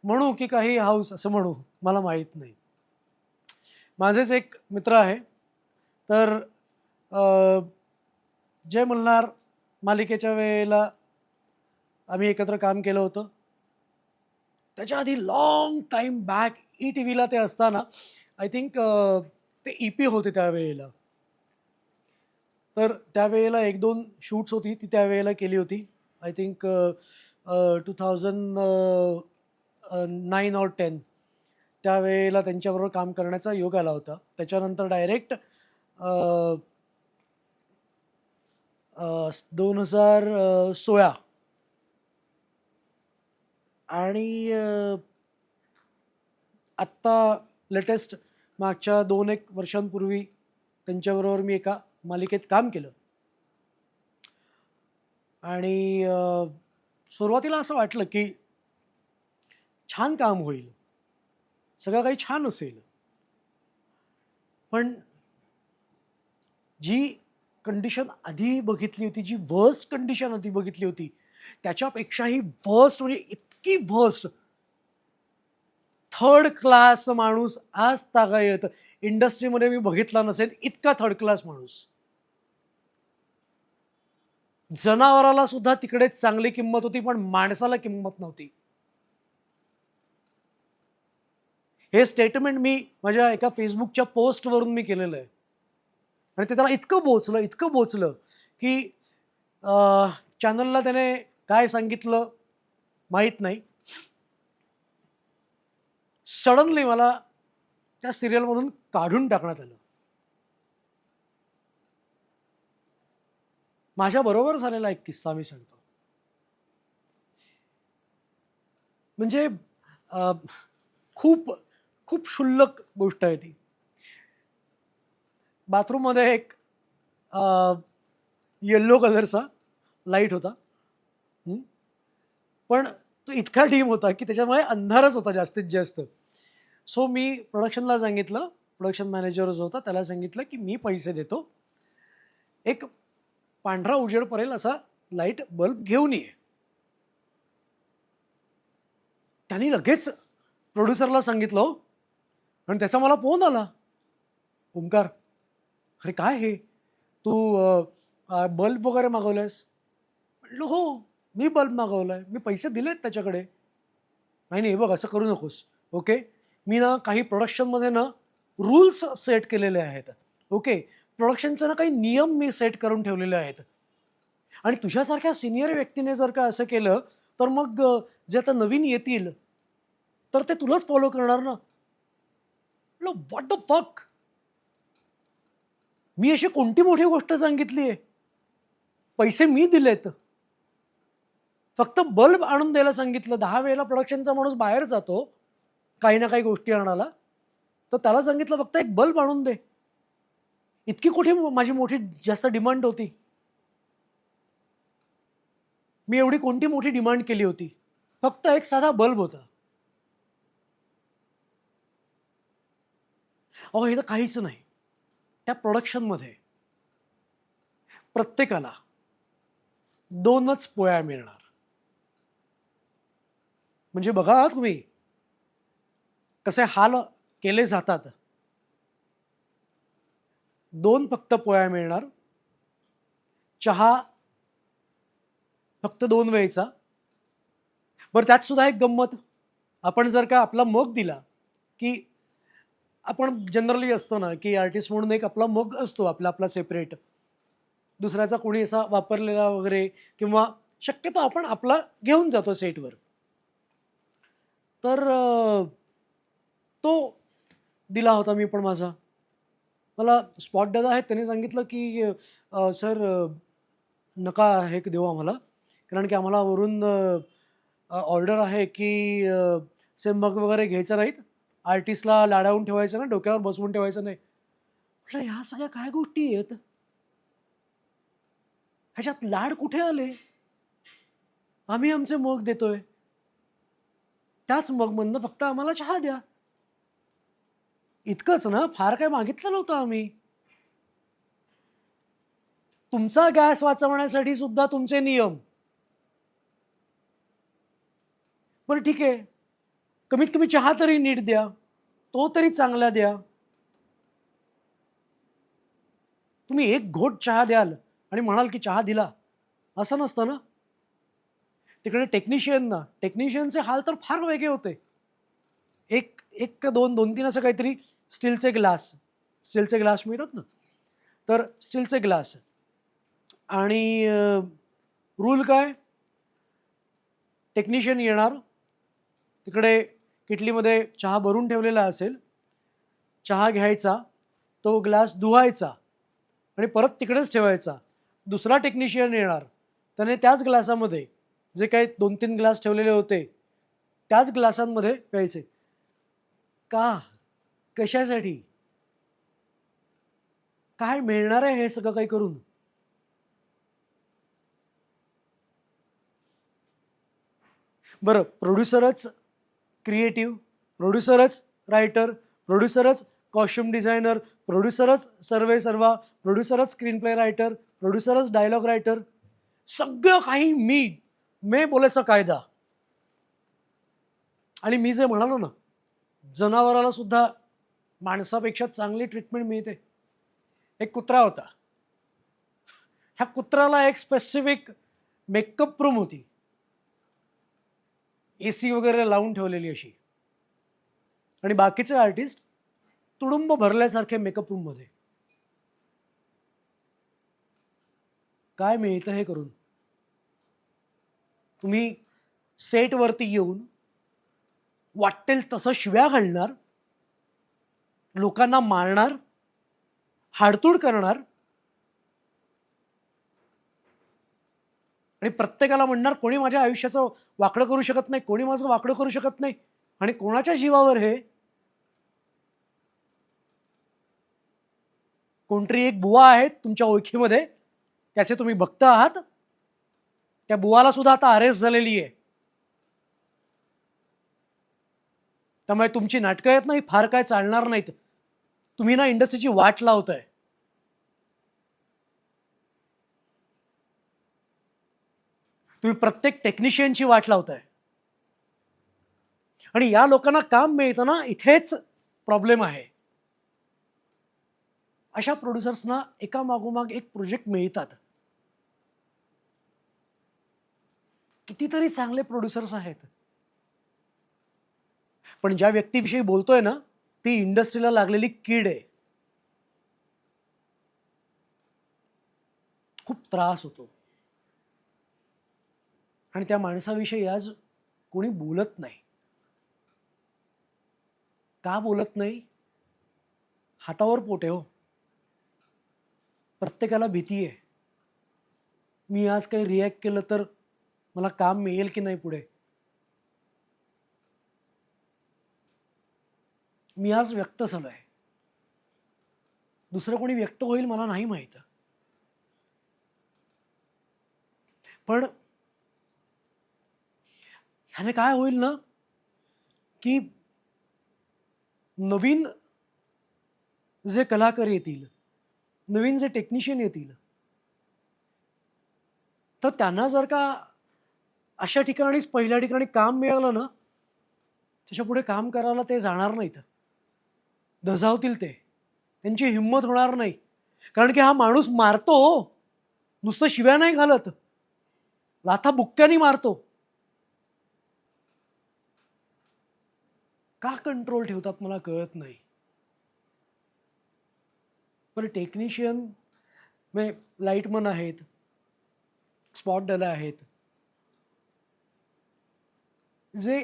म्हणू की काही हाऊस असं म्हणू, मला माहीत नाही. माझेच एक मित्र आहे, तर जय मल्हार मालिकेच्या वेळेला आम्ही एकत्र काम केलं होतं. त्याच्या आधी लाँग टाईम बॅक ई-टीव्हीला ते असताना आय थिंक ते ई-पी होते त्यावेळेला. तर त्यावेळेला 1-2 शूट्स होती ती त्यावेळेला केली होती. आय थिंक 2009 और 10 त्यावेळेला त्यांच्याबरोबर काम करण्याचा योग आला होता. त्याच्यानंतर डायरेक्ट 2016 आणि आत्ता लेटेस्ट मागच्या 2-1 वर्षांपूर्वी त्यांच्याबरोबर मी एका मालिकेत काम केलं. आणि सुरुवातीला असं वाटलं, की छान काम होईल, सगळं काही छान असेल. पण जी कंडिशन आधी बघितली होती, जी वर्स्ट कंडिशन आधी बघितली होती, त्याच्यापेक्षाही वर्स्ट, म्हणजे इतकी वर्स्ट, थर्ड क्लास माणूस आज तागायत इंडस्ट्रीमध्ये मी बघितला नसेल, इतका थर्ड क्लास माणूस. जनावराला सुद्धा तिकडेच चांगली किंमत होती, पण माणसाला किंमत नव्हती. हे स्टेटमेंट मी माझ्या एका फेसबुकच्या पोस्टवरून मी केलेलं आहे. आणि ते त्याला इतकं बोचलं, की चॅनलला त्याने काय सांगितलं माहीत नाही. सडनली मला त्या सिरियलमधून काढून टाकण्यात आलं. माझ्याबरोबर झालेला एक किस्सा मी सांगतो. म्हणजे खूप खूप क्षुल्लक गोष्ट आहे ती. बाथरूममध्ये एक येल्लो कलरचा लाईट होता. हं. पण तो इतका डीम होता की त्याच्यामुळे अंधारच होता जास्तीत जास्त. सो मी प्रोडक्शनला सांगितलं, प्रोडक्शन मॅनेजर जो होता त्याला सांगितलं की मी पैसे देतो. एक पांढरा उजेड पडेल असा लाईट बल्ब घेऊन ये. त्यांनी लगेच प्रोड्युसरला सांगितलं हो. आणि त्याचा मला फोन आला. ओंकार, अरे काय हे तू बल्ब वगैरे मागवलायस? म्हटलं हो, मी बल्ब मागवलाय, मी पैसे दिलेत त्याच्याकडे. नाही नाही, हे बघ असं करू नकोस. ओके, मी ना काही प्रोडक्शनमध्ये ना रूल्स सेट केलेले आहेत. ओके, प्रोडक्शनचे ना काही नियम मी सेट करून ठेवलेले आहेत. आणि तुझ्यासारख्या सिनियर व्यक्तीने जर का असं केलं तर मग जे आता नवीन येतील तर ते तुलाच फॉलो करणार ना. म्हटलं व्हॉट द फक, मी अशी कोणती मोठी गोष्ट सांगितली आहे? पैसे मी दिलेत. फक्त बल्ब आणून द्यायला सांगितलं. 10 वेळेला प्रोडक्शनचा माणूस बाहेर जातो काही ना काही गोष्टी आणायला, तर त्याला सांगितलं फक्त एक बल्ब आणून दे. इतकी कुठे माझी मोठी जास्त डिमांड होती? मी एवढी कोणती मोठी डिमांड केली होती? फक्त एक साधा बल्ब होता. अहो हे तर काहीच नाही. त्या प्रोडक्शनमध्ये प्रत्येकाला 2च पोळ्या मिळणार. म्हणजे बघा तुम्ही कसे हाल केले जातात. 2 फक्त पोळ्या मिळणार. चहा फक्त 2 वेळेचा. बरं त्यात सुद्धा एक गंमत. आपण जर का आपला मग दिला की आपण जनरली असतो ना की आर्टिस्ट म्हणून एक आपला मग असतो आपला आपला सेपरेट. दुसऱ्याचा कोणी असा वापरलेला वगैरे किंवा शक्यतो आपण आपला घेऊन जातो सेटवर. तर तो दिला होता मी पण माझा. मला स्पॉट दादा आहेत त्यांनी सांगितलं की सर नका हे देऊ आम्हाला, कारण की आम्हाला वरून ऑर्डर आहे की से मग वगैरे घ्यायचं नाहीत, आर्टिस्टला लाडावून ठेवायचं नाही, डोक्यावर बसवून ठेवायचं नाही. म्हटलं ह्या सगळ्या काय गोष्टी आहेत? ह्याच्यात लाड कुठे आले? आम्ही आमचे मग देतोय, त्याच मगमधनं फक्त आम्हाला चहा द्या. इतकंच ना, फार काय मागितलं नव्हतं आम्ही. तुमचा गॅस वाचवण्यासाठी सुद्धा तुमचे नियम. बरं ठीक आहे, कमीत कमी चहा तरी नीट द्या, तो तरी चांगला द्या. तुम्ही एक घोट चहा द्याल आणि म्हणाल की चहा दिला, असं नसतं ना. तिकडे टेक्निशियनचे हाल तर फार वेगळे होते. एक एक का दोन, 2-3 असं काहीतरी स्टीलचे ग्लास मिळतात ना, तर स्टीलचे ग्लास. आणि रूल काय? टेक्निशियन येणार, तिकडे किटलीमध्ये चहा भरून ठेवलेला असेल, चहा घ्यायचा, तो ग्लास धुवायचा आणि परत तिकडेच ठेवायचा. दुसरा टेक्निशियन येणार, त्याने त्याच ग्लासामध्ये जे काही 2-3 ग्लास ठेवलेले होते त्याच ग्लासांमध्ये प्यायचे. का? कशासाठी? काय मिळणार आहे हे सगळं काही करून? बरं, प्रोड्युसरच क्रिएटिव्ह, प्रोड्युसरच रायटर, प्रोड्युसरच कॉस्ट्युम डिझायनर, प्रोड्युसरच सर्वे सर्वा, प्रोड्युसरच स्क्रीन प्ले रायटर, प्रोड्युसरच डायलॉग रायटर, सगळं काही मी. मे बोलायचा कायदा. आणि मी जे म्हणालो ना, जनावराला सुद्धा माणसापेक्षा चांगली ट्रीटमेंट मिळते. एक कुत्रा होता, ह्या कुत्र्याला एक स्पेसिफिक मेकअप रूम होती, AC वगैरे लावून ठेवलेली अशी. आणि बाकीचे आर्टिस्ट तुडुंब भरल्यासारखे मेकअप रूममध्ये. काय मिळतं हे करून? तुम्ही सेटवरती येऊन वाटेल तसं शिव्या घालणार, लोकांना मारणार, हाडतूड करणार आणि प्रत्येकाला म्हणणार कोणी माझ्या आयुष्याचं वाकडं करू शकत नाही, कोणी माझं वाकडं करू शकत नाही. आणि कोणाच्या जीवावर हे? कोणतरी एक बुवा आहे तुमच्या ओळखीमध्ये, त्याचे तुम्ही भक्त आहात, त्या बुवाला सुद्धा आता अरेस्ट झालेली आहे. त्यामुळे तुमची नाटकं आहेत ना, ही फार काय चालणार नाहीत. तुम्ही ना इंडस्ट्रीची वाट लावताय. तुम्ही प्रत्येक टेक्निशियनची वाट लावताय. आणि या लोकांना काम मिळतं ना, इथेच प्रॉब्लेम आहे. अशा प्रोड्युसर्सना एका मागोमाग एक प्रोजेक्ट मिळतात. कितीतरी चांगले प्रोड्युसर्स आहेत, पण ज्या व्यक्तीविषयी बोलतोय ना, ती इंडस्ट्रीला लागलेली कीड आहे. खूप त्रास होतो आणि त्या माणसाविषयी आज कोणी बोलत नाही. का बोलत नाही? हातावर पोट आहे हो. प्रत्येकाला भीती आहे, मी आज काही रिॲक्ट केलं तर मला काम मिळेल की नाही पुढे. मी आज व्यक्त झालोय, दुसरं कोणी व्यक्त होईल मला नाही माहित. पण ह्याने काय होईल ना, की नवीन जे कलाकार येतील, नवीन जे टेक्निशियन येतील, तर त्यांना जर का अशा ठिकाणीच पहिल्या ठिकाणी काम मिळालं ना, त्याच्या पुढे काम करायला ते जाणार नाहीत, दझावतील ते. त्यांची हिंमत होणार नाही. कारण की हा माणूस मारतो, नुसतं शिव्या नाही घालत, लाथा बुक्क्यानी मारतो. का कंट्रोल ठेवतात मला कळत नाही. पण टेक्निशियन म्हणजे लाईटमन आहेत, स्पॉट डल आहेत, जे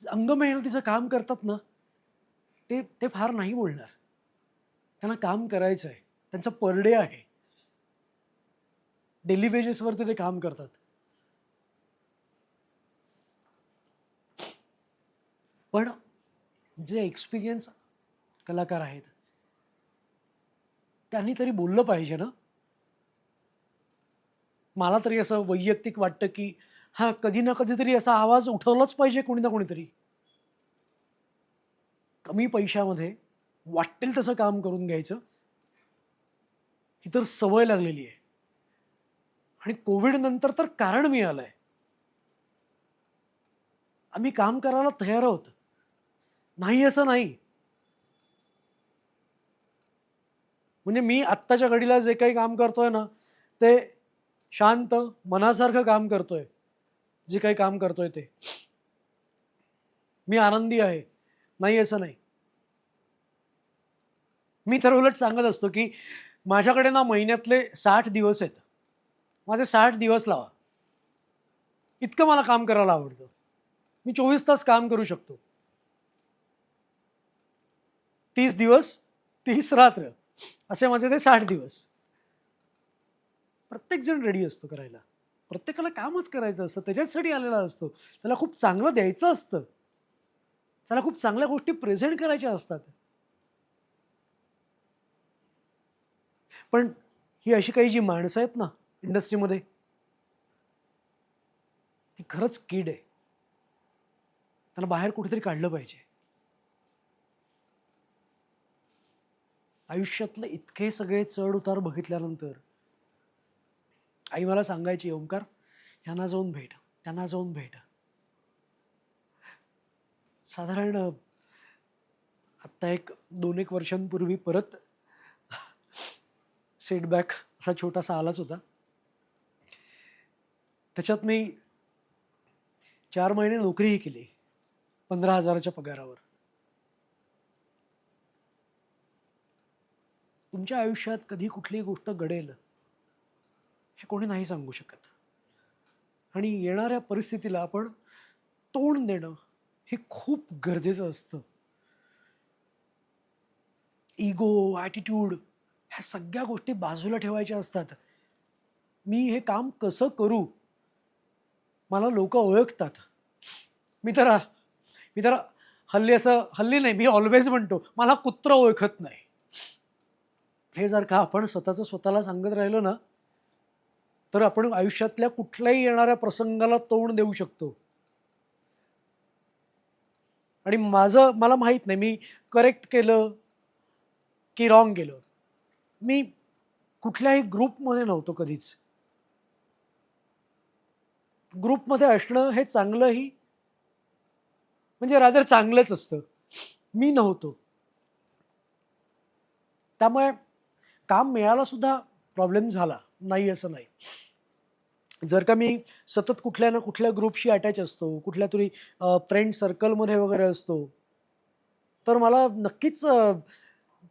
अंगमेहनतीचं काम करतात ना, ते ते फार नाही बोलणार. त्यांना काम करायचं आहे, त्यांचं पर डे आहे, डेली वेजेसवरती ते काम करतात. पण जे एक्सपिरियन्स कलाकार आहेत त्यांनी तरी बोललं पाहिजे ना. मला तरी असं वैयक्तिक वाटतं की हा कधी ना कधीतरी असा आवाज उठवलाच पाहिजे कोणी ना कोणीतरी. कमी पैशामध्ये वाटेल तसं काम करून घ्यायचं, ही तर सवय लागलेली आहे. आणि कोविड नंतर तर कारण मिळालंय. आम्ही काम करायला तयार आहोत, नाही असं नाही. म्हणजे मी आत्ताच्या घडीला जे काही काम करतोय ना, ते शांत मनासारखं काम करतोय. जे काही काम करतोय ते मी आनंदी आहे, नाही असं नाही. मी तर उलट सांगत असतो की माझ्याकडे ना महिन्यातले 60 दिवस आहेत, माझे 60 दिवस लावा. इतकं मला काम करायला आवडतं. मी 24 तास काम करू शकतो. 30 दिवस 30 रात्र असे माझे ते 60 दिवस. प्रत्येक जण रेडी असतो करायला. प्रत्येकाला कामच करायचं असतं, त्याच्यासाठी आलेला असतो. त्याला खूप चांगलं द्यायचं असतं, त्याला खूप चांगल्या गोष्टी प्रेझेंट करायच्या असतात. पण ही अशी काही जी माणसं आहेत ना इंडस्ट्रीमध्ये, ती खरंच कीड आहे. त्यांना बाहेर कुठेतरी काढलं पाहिजे. आयुष्यातले इतके सगळे चढ उतार बघितल्यानंतर आई मला सांगायची, ओंकार ह्यांना जाऊन भेट, त्यांना जाऊन भेट. साधारण आत्ता 2-1 वर्षांपूर्वी परत सेटबॅक असा छोटासा आलाच होता. त्याच्यात मी 4 महिने नोकरीही केली 15,000च्या पगारावर. तुमच्या आयुष्यात कधी कुठली गोष्ट घडेल हे कोणी नाही सांगू शकत. आणि येणाऱ्या परिस्थितीला आपण तोंड देणं हे खूप गरजेचं असतं. इगो, ॲटिट्यूड ह्या सगळ्या गोष्टी बाजूला ठेवायच्या असतात. मी हे काम कसं करू, मला लोक ओळखतात. मी तर हल्ली नाही, मी ऑलवेज म्हणतो मला कुत्र ओळखत नाही. हे जर का आपण स्वतःला सांगत राहिलो ना, तर आपण आयुष्यातल्या कुठल्याही येणाऱ्या प्रसंगाला तोंड देऊ शकतो. आणि मला माहीत नाही मी करेक्ट केलं की रॉंग केलं. मी कुठल्याही ग्रुपमध्ये नव्हतो कधीच. ग्रुपमध्ये असणं हे चांगलंही म्हणजे रादर चांगलंच असतं. मी नव्हतो. त्यामुळे काम मिळायला सुद्धा प्रॉब्लेम झाला. नाही असं नाही. जर का मी सतत कुठल्या ना कुठल्या ग्रुपशी अटॅच असतो, कुठल्यातरी फ्रेंड सर्कलमध्ये वगैरे असतो, तर मला नक्कीच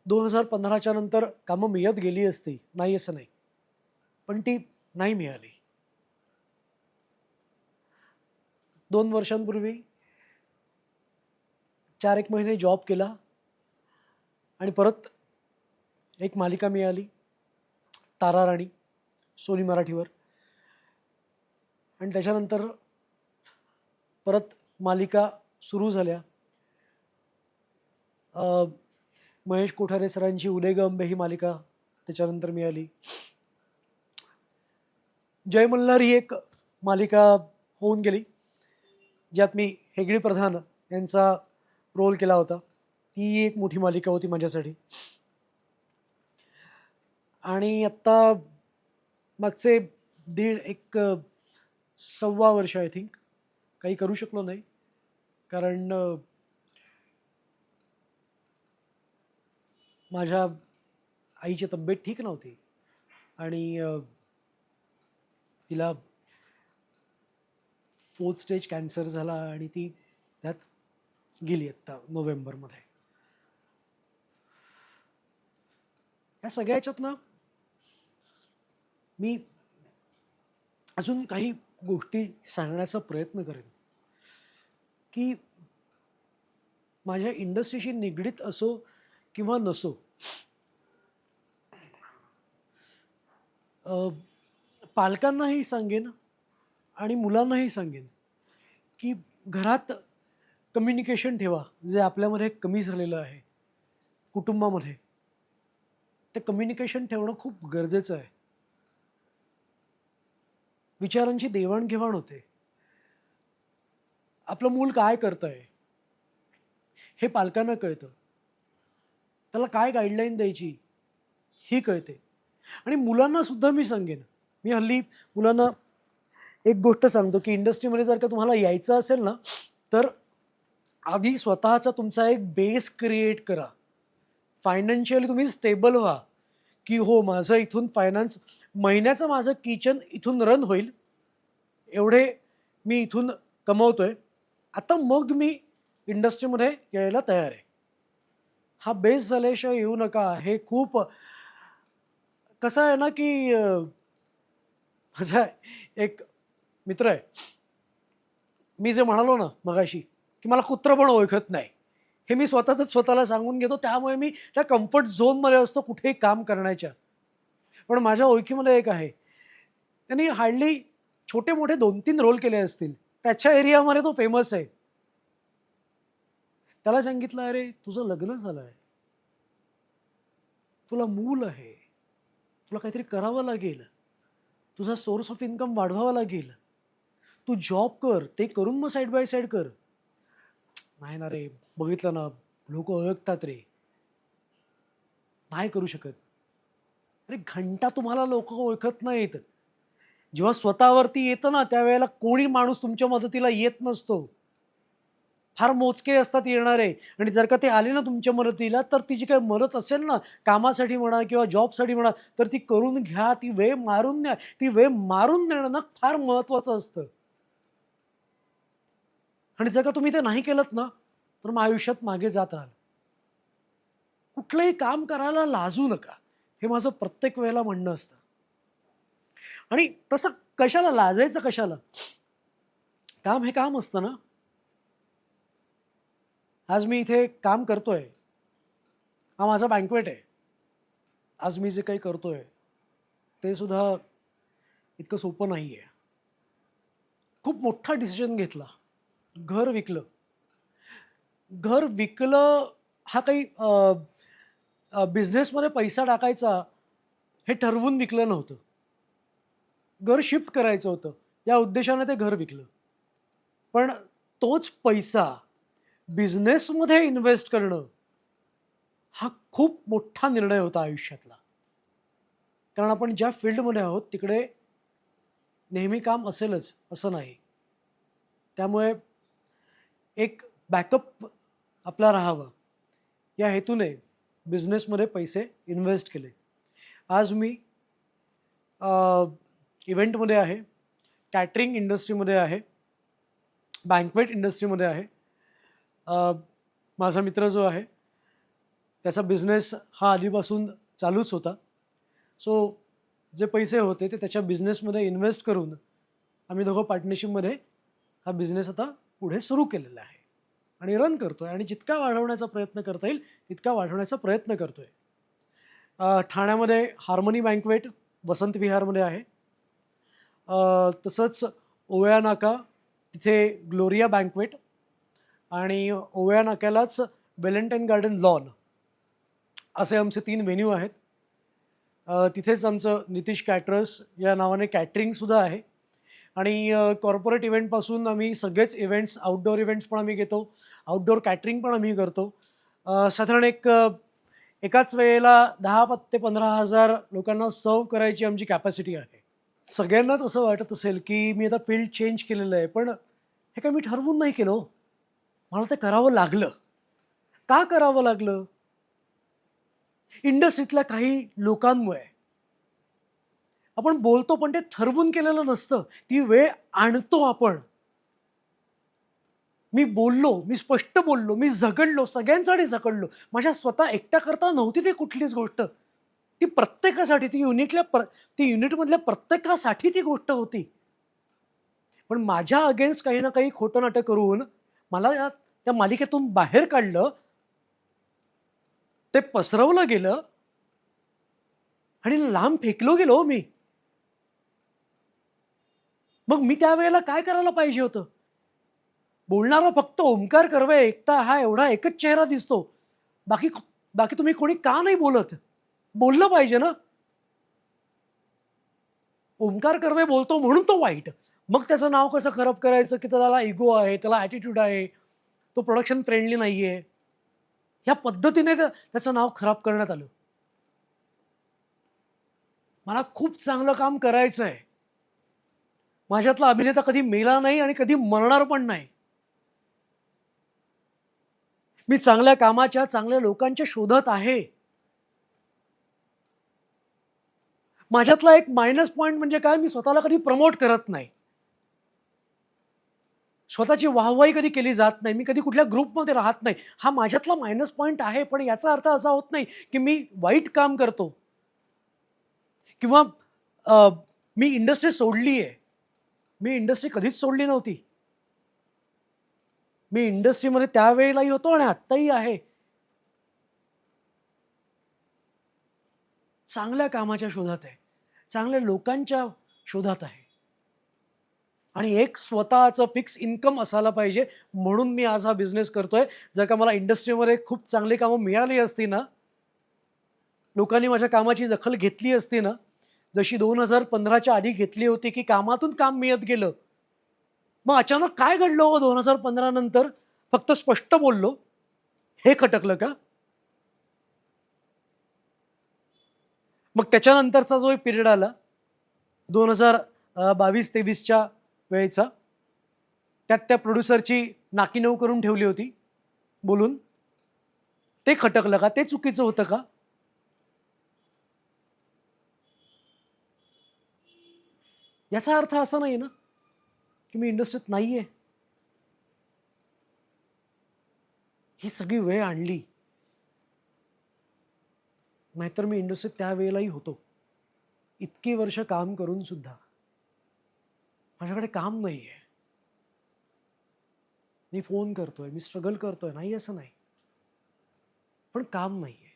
2015च्या नंतर कामं मिळत गेली असती. नाही असं नाही. पण ती नाही मिळाली. 2 वर्षांपूर्वी 4 एक महिने जॉब केला आणि परत एक मालिका मिळाली, तारा राणी, सोनी मराठीवर. आणि त्याच्यानंतर परत मालिका सुरू झाल्या. महेश कोठारे सरांची उदय ग अंबे ही मालिका त्याच्यानंतर मिळाली. जय मल्हार ही एक मालिका होऊन गेली, ज्यात मी हेगडी प्रधान यांचा रोल केला होता. ती एक मोठी मालिका होती माझ्यासाठी. आणि आत्ता मागचे एक सव्वा वर्ष आय थिंक काही करू शकलो नाही, कारण माझ्या आईची तब्येत ठीक नव्हती आणि तिला 4th स्टेज कॅन्सर झाला आणि ती त्यात गेली आत्ता नोव्हेंबरमध्ये. या सगळ्या ह्याच्यातनं मी अजून काही गोष्टी सांगण्याचा प्रयत्न करेन की माझ्या इंडस्ट्रीशी निगडीत असो किंवा नसो, पालकांनाही सांगेन आणि मुलांनाही सांगेन की घरात कम्युनिकेशन ठेवा. जे आपल्यामध्ये कमी झालेलं आहे कुटुंबामध्ये, ते कम्युनिकेशन ठेवणं खूप गरजेचं आहे. विचारांची देवाणघेवाण होते. आपलं मूल काय करतंय हे पालकांना कळतं. त्याला काय गाईडलाईन द्यायची ही कळते. आणि मुलांना सुद्धा मी सांगेन. मी हल्ली मुलांना एक गोष्ट सांगतो की इंडस्ट्रीमध्ये जर का तुम्हाला यायचं असेल ना, तर आधी स्वतःचा तुमचा एक बेस क्रिएट करा. फायनान्शियली तुम्ही स्टेबल व्हा की हो, माझं इथून फायनान्स महिन्याचं माझं किचन इथून रन होईल, एवढे मी इथून कमवतोय, आता मग मी इंडस्ट्रीमध्ये यायला तयार आहे. हा बेस झाल्याशिवाय येऊ नका. हे खूप कसं आहे ना की माझा एक मित्र आहे. मी जे म्हणालो ना मगाशी की मला कुत्रं पण ओळखत नाही, हे मी स्वतःला सांगून घेतो. त्यामुळे मी त्या कम्फर्ट झोनमध्ये असतो कुठेही काम करण्याच्या. पण माझ्या ओळखीमध्ये एक आहे, त्यांनी हार्डली छोटे मोठे 2-3 रोल केले असतील. त्याच्या एरियामध्ये तो फेमस आहे. त्याला सांगितलं, अरे तुझं लग्न झालंय, तुला मूल आहे, तुला काहीतरी करावं लागेल, तुझा सोर्स ऑफ इन्कम वाढवावा लागेल, तू जॉब कर, ते करून मग साईड बाय साईड कर. नाही ना रे, बघितलं ना, लोक ओळखतात रे, नाही करू शकत. अरे घंटा तुम्हाला लोक ओळखत नाहीत. जेव्हा स्वतःवरती येतं ना, त्यावेळेला कोणी माणूस तुमच्या मदतीला येत नसतो. फार मोजके असतात येणारे. आणि जर का ते आले ना तुमच्या मदतीला, तर ती जी काही मदत असेल ना, कामासाठी म्हणा किंवा जॉबसाठी म्हणा, तर ती करून घ्या, ती वेळ मारून न्या. ती वेळ मारून नेणं ना फार महत्त्वाचं असतं. आणि जर का तुम्ही ते नाही केलंत ना, तर मग आयुष्यात मागे जात राहाल. कुठलंही काम करायला लाजू नका, हे माझं प्रत्येक वेळेला म्हणणं असतं. आणि तसं कशाला लाजायचं कशाला? काम हे काम असतं ना. आज मी इथे काम करतोय, हा माझा बँक्वेट आहे. आज मी जे काही करतोय ते सुद्धा इतकं सोपं नाही आहे. खूप मोठा डिसिजन घेतला. घर विकलं. घर विकलं हा काही बिझनेसमध्ये पैसा टाकायचा हे ठरवून विकलं नव्हतं. घर शिफ्ट करायचं होतं. या उद्देशाने ते घर विकलं. पण तोच पैसा बिझनेसमध्ये इन्व्हेस्ट करणं हा खूप मोठा निर्णय होता आयुष्यातला. कारण आपण ज्या फील्डमध्ये आहोत तिकडे नेहमी काम असेलच असं नाही. त्यामुळे एक बॅकअप आपला राहावा या हेतूने बिझनेसमध्ये पैसे इन्व्हेस्ट केले. आज मी इव्हेंटमध्ये आहे, कॅटरिंग इंडस्ट्रीमध्ये आहे, बँकवेट इंडस्ट्रीमध्ये आहे. माझा मित्र जो आहे त्याचा बिझनेस हा आधीपासून चालूच होता. सो जे पैसे होते ते त्याच्या बिझनेसमध्ये इन्व्हेस्ट करून आम्ही दोघं पार्टनरशिपमध्ये हा बिझनेस आता पुढे सुरू केलेला आहे आणि रन करतो आहे आणि जितका वाढवण्याचा प्रयत्न करता येईल तितका वाढवण्याचा प्रयत्न करतो आहे. ठाण्यामध्ये हार्मनी बँकवेट वसंत विहारमध्ये आहे. तसंच ओव्या नाका तिथे ग्लोरिया बँकवेट आणि ओव्या नाक्यालाच वेलेंटाईन गार्डन लॉन असे आमचे 3 व्हेन्यू आहेत. तिथेच आमचं नितीश कॅटरर्स या नावाने कॅटरिंगसुद्धा आहे आणि कॉर्पोरेट इव्हेंटपासून आम्ही सगळेच इव्हेंट्स, आउटडोअर इव्हेंट्स पण आम्ही घेतो, आउटडोअर कॅटरिंग पण आम्ही करतो. साधारण एकाच वेळेला 10 ते 15,000 लोकांना सर्व करायची आमची कॅपॅसिटी आहे. सगळ्यांनाच असं वाटत असेल की मी आता फील्ड चेंज केलेलं आहे, पण हे काय मी ठरवून नाही केलं हो. मला ते करावं लागलं. का करावं लागलं? इंडस्ट्रीतल्या काही लोकांमुळे. आपण बोलतो पण ते ठरवून केलेलं नसतं. ती वेळ आणतो आपण. मी बोललो, मी स्पष्ट बोललो, मी झगडलो, सगळ्यांसाठी झगडलो. माझ्या स्वतः एकट्याकरता नव्हती ती कुठलीच गोष्ट. ती प्रत्येकासाठी, ती युनिटमधल्या प्रत्येकासाठी ती गोष्ट होती. पण माझ्या अगेन्स्ट काही ना काही खोटं नाटं करून मला त्या मालिकेतून बाहेर काढलं. ते पसरवलं गेलं आणि लांब फेकलो गेलो मी. मग मी त्यावेळेला काय करायला पाहिजे होतं? बोलणारा फक्त ओंकार कर्वे एकटा हा एवढा एकच चेहरा दिसतो. बाकी बाकी तुम्ही कोणी का नाही बोलत? बोललं पाहिजे ना. ओंकार कर्वे बोलतो म्हणून तो वाईट. मग त्याचं नाव कसं खराब करायचं की त्याला इगो आहे, त्याला ॲटिट्यूड आहे, तो प्रोडक्शन फ्रेंडली नाहीये. ह्या पद्धतीने त्याचं नाव खराब करण्यात आलं. मला खूप चांगलं काम करायचं आहे. माझ्यातला अभिनेता कधी मेला नाही आणि कधी मरणार पण नाही. मी चांगल्या कामाच्या, चांगल्या लोकांच्या शोधात आहे. माझ्यातला एक मायनस पॉइंट म्हणजे काय, मी स्वतःला कधी प्रमोट करत नाही. स्वतःची वाहवाही कधी केली जात नाही. मी कधी कुठल्या ग्रुपमध्ये राहत नाही. हा माझ्यातला मायनस पॉइंट आहे, पण याचा अर्थ असा होत नाही की मी वाईट काम करतो किंवा मी इंडस्ट्री सोडली आहे. मी इंडस्ट्री कधीच सोडली नव्हती. मी इंडस्ट्रीमध्ये त्यावेळेलाही होतो आणि आत्ताही आहे. चांगल्या कामाच्या शोधात आहे, चांगल्या लोकांच्या शोधात आहे आणि एक स्वतःचं फिक्स इन्कम असायला पाहिजे. म्हणून मी आज हा बिझनेस करतोय. जर का मला इंडस्ट्रीमध्ये खूप चांगली कामं मिळाली असती ना, लोकांनी माझ्या कामाची दखल घेतली असती ना, जशी 2015च्या आधी घेतली होती की कामातून काम मिळत गेलं. मग अचानक काय घडलं हो 2015 नंतर? फक्त स्पष्ट बोललो, हे खटकलं का? मग त्याच्यानंतरचा जो पिरियड आला 2022-23च्या वेळेचा, त्यात त्या प्रोड्युसरची नाकीनऊ करून ठेवली होती बोलून. ते खटकलं का? ते चुकीचं होतं का? याचा अर्थ असा नाही ना की मी इंडस्ट्रीत नाहीये. ही सगळी वेळ आणली, नाहीतर मी इंडस्ट्रीत त्यावेळेलाही होतो. इतकी वर्ष काम करून सुद्धा माझ्याकडे काम नाहीये. मी फोन करतोय, मी स्ट्रगल करतोय, नाही असं नाही, पण काम नाहीये.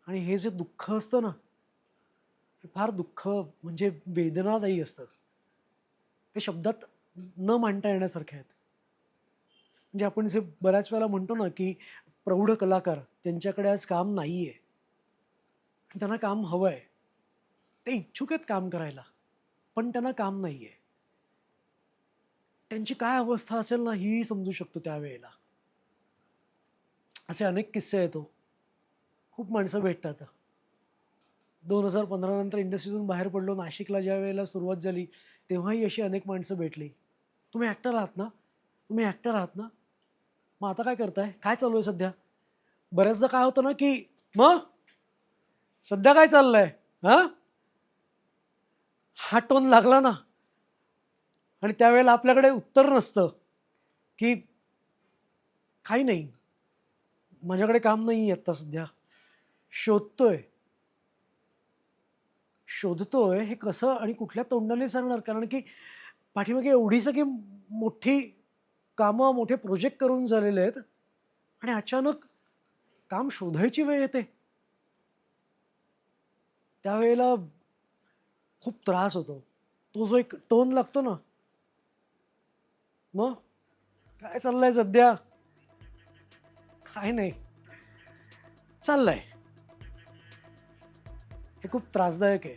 आणि हे जे दुःख असतं ना, हे फार दुःख म्हणजे वेदनादायी असतं. ते शब्दात न मांडता येण्यासारखे आहेत. म्हणजे आपण जे बऱ्याच वेळेला म्हणतो ना की प्रौढ कलाकार त्यांच्याकडे आज काम नाहीये. त्यांना काम हवंय, ते इच्छुक आहेत काम करायला, पण त्यांना काम नाहीये. त्यांची काय अवस्था असेल ना, ही समजू शकतो त्यावेळेला. असे अनेक किस्से आहेत हो. खूप माणसं भेटतात. 2015 नंतर इंडस्ट्रीतून बाहेर पडलो, नाशिकला ज्या वेळेला सुरुवात झाली, तेव्हाही अशी अनेक माणसं भेटली. तुम्ही ॲक्टर आहात ना? तुम्ही ॲक्टर आहात ना? मग आता काय करताय? काय चालू आहे सध्या? बऱ्याचदा काय होतं ना, की मग सध्या काय चाललंय? हां? हा टोन लागला ना आणि त्यावेळेला आपल्याकडे उत्तर नसतं, की काही नाही, माझ्याकडे काम नाही आहे आत्ता सध्या. शोधतोय. शोधतोय हे कसं आणि कुठल्या तोंडाने सांगणार? कारण की पाठीमागे एवढी सगळी मोठी कामं, मोठे प्रोजेक्ट करून झालेले आहेत आणि अचानक काम शोधायची वेळ येते. त्यावेळेला खूप त्रास होतो. तो जो एक टोन लागतो ना, मग काय चाललंय सध्या? काय नाही, चाललंय. हे खूप त्रासदायक आहे.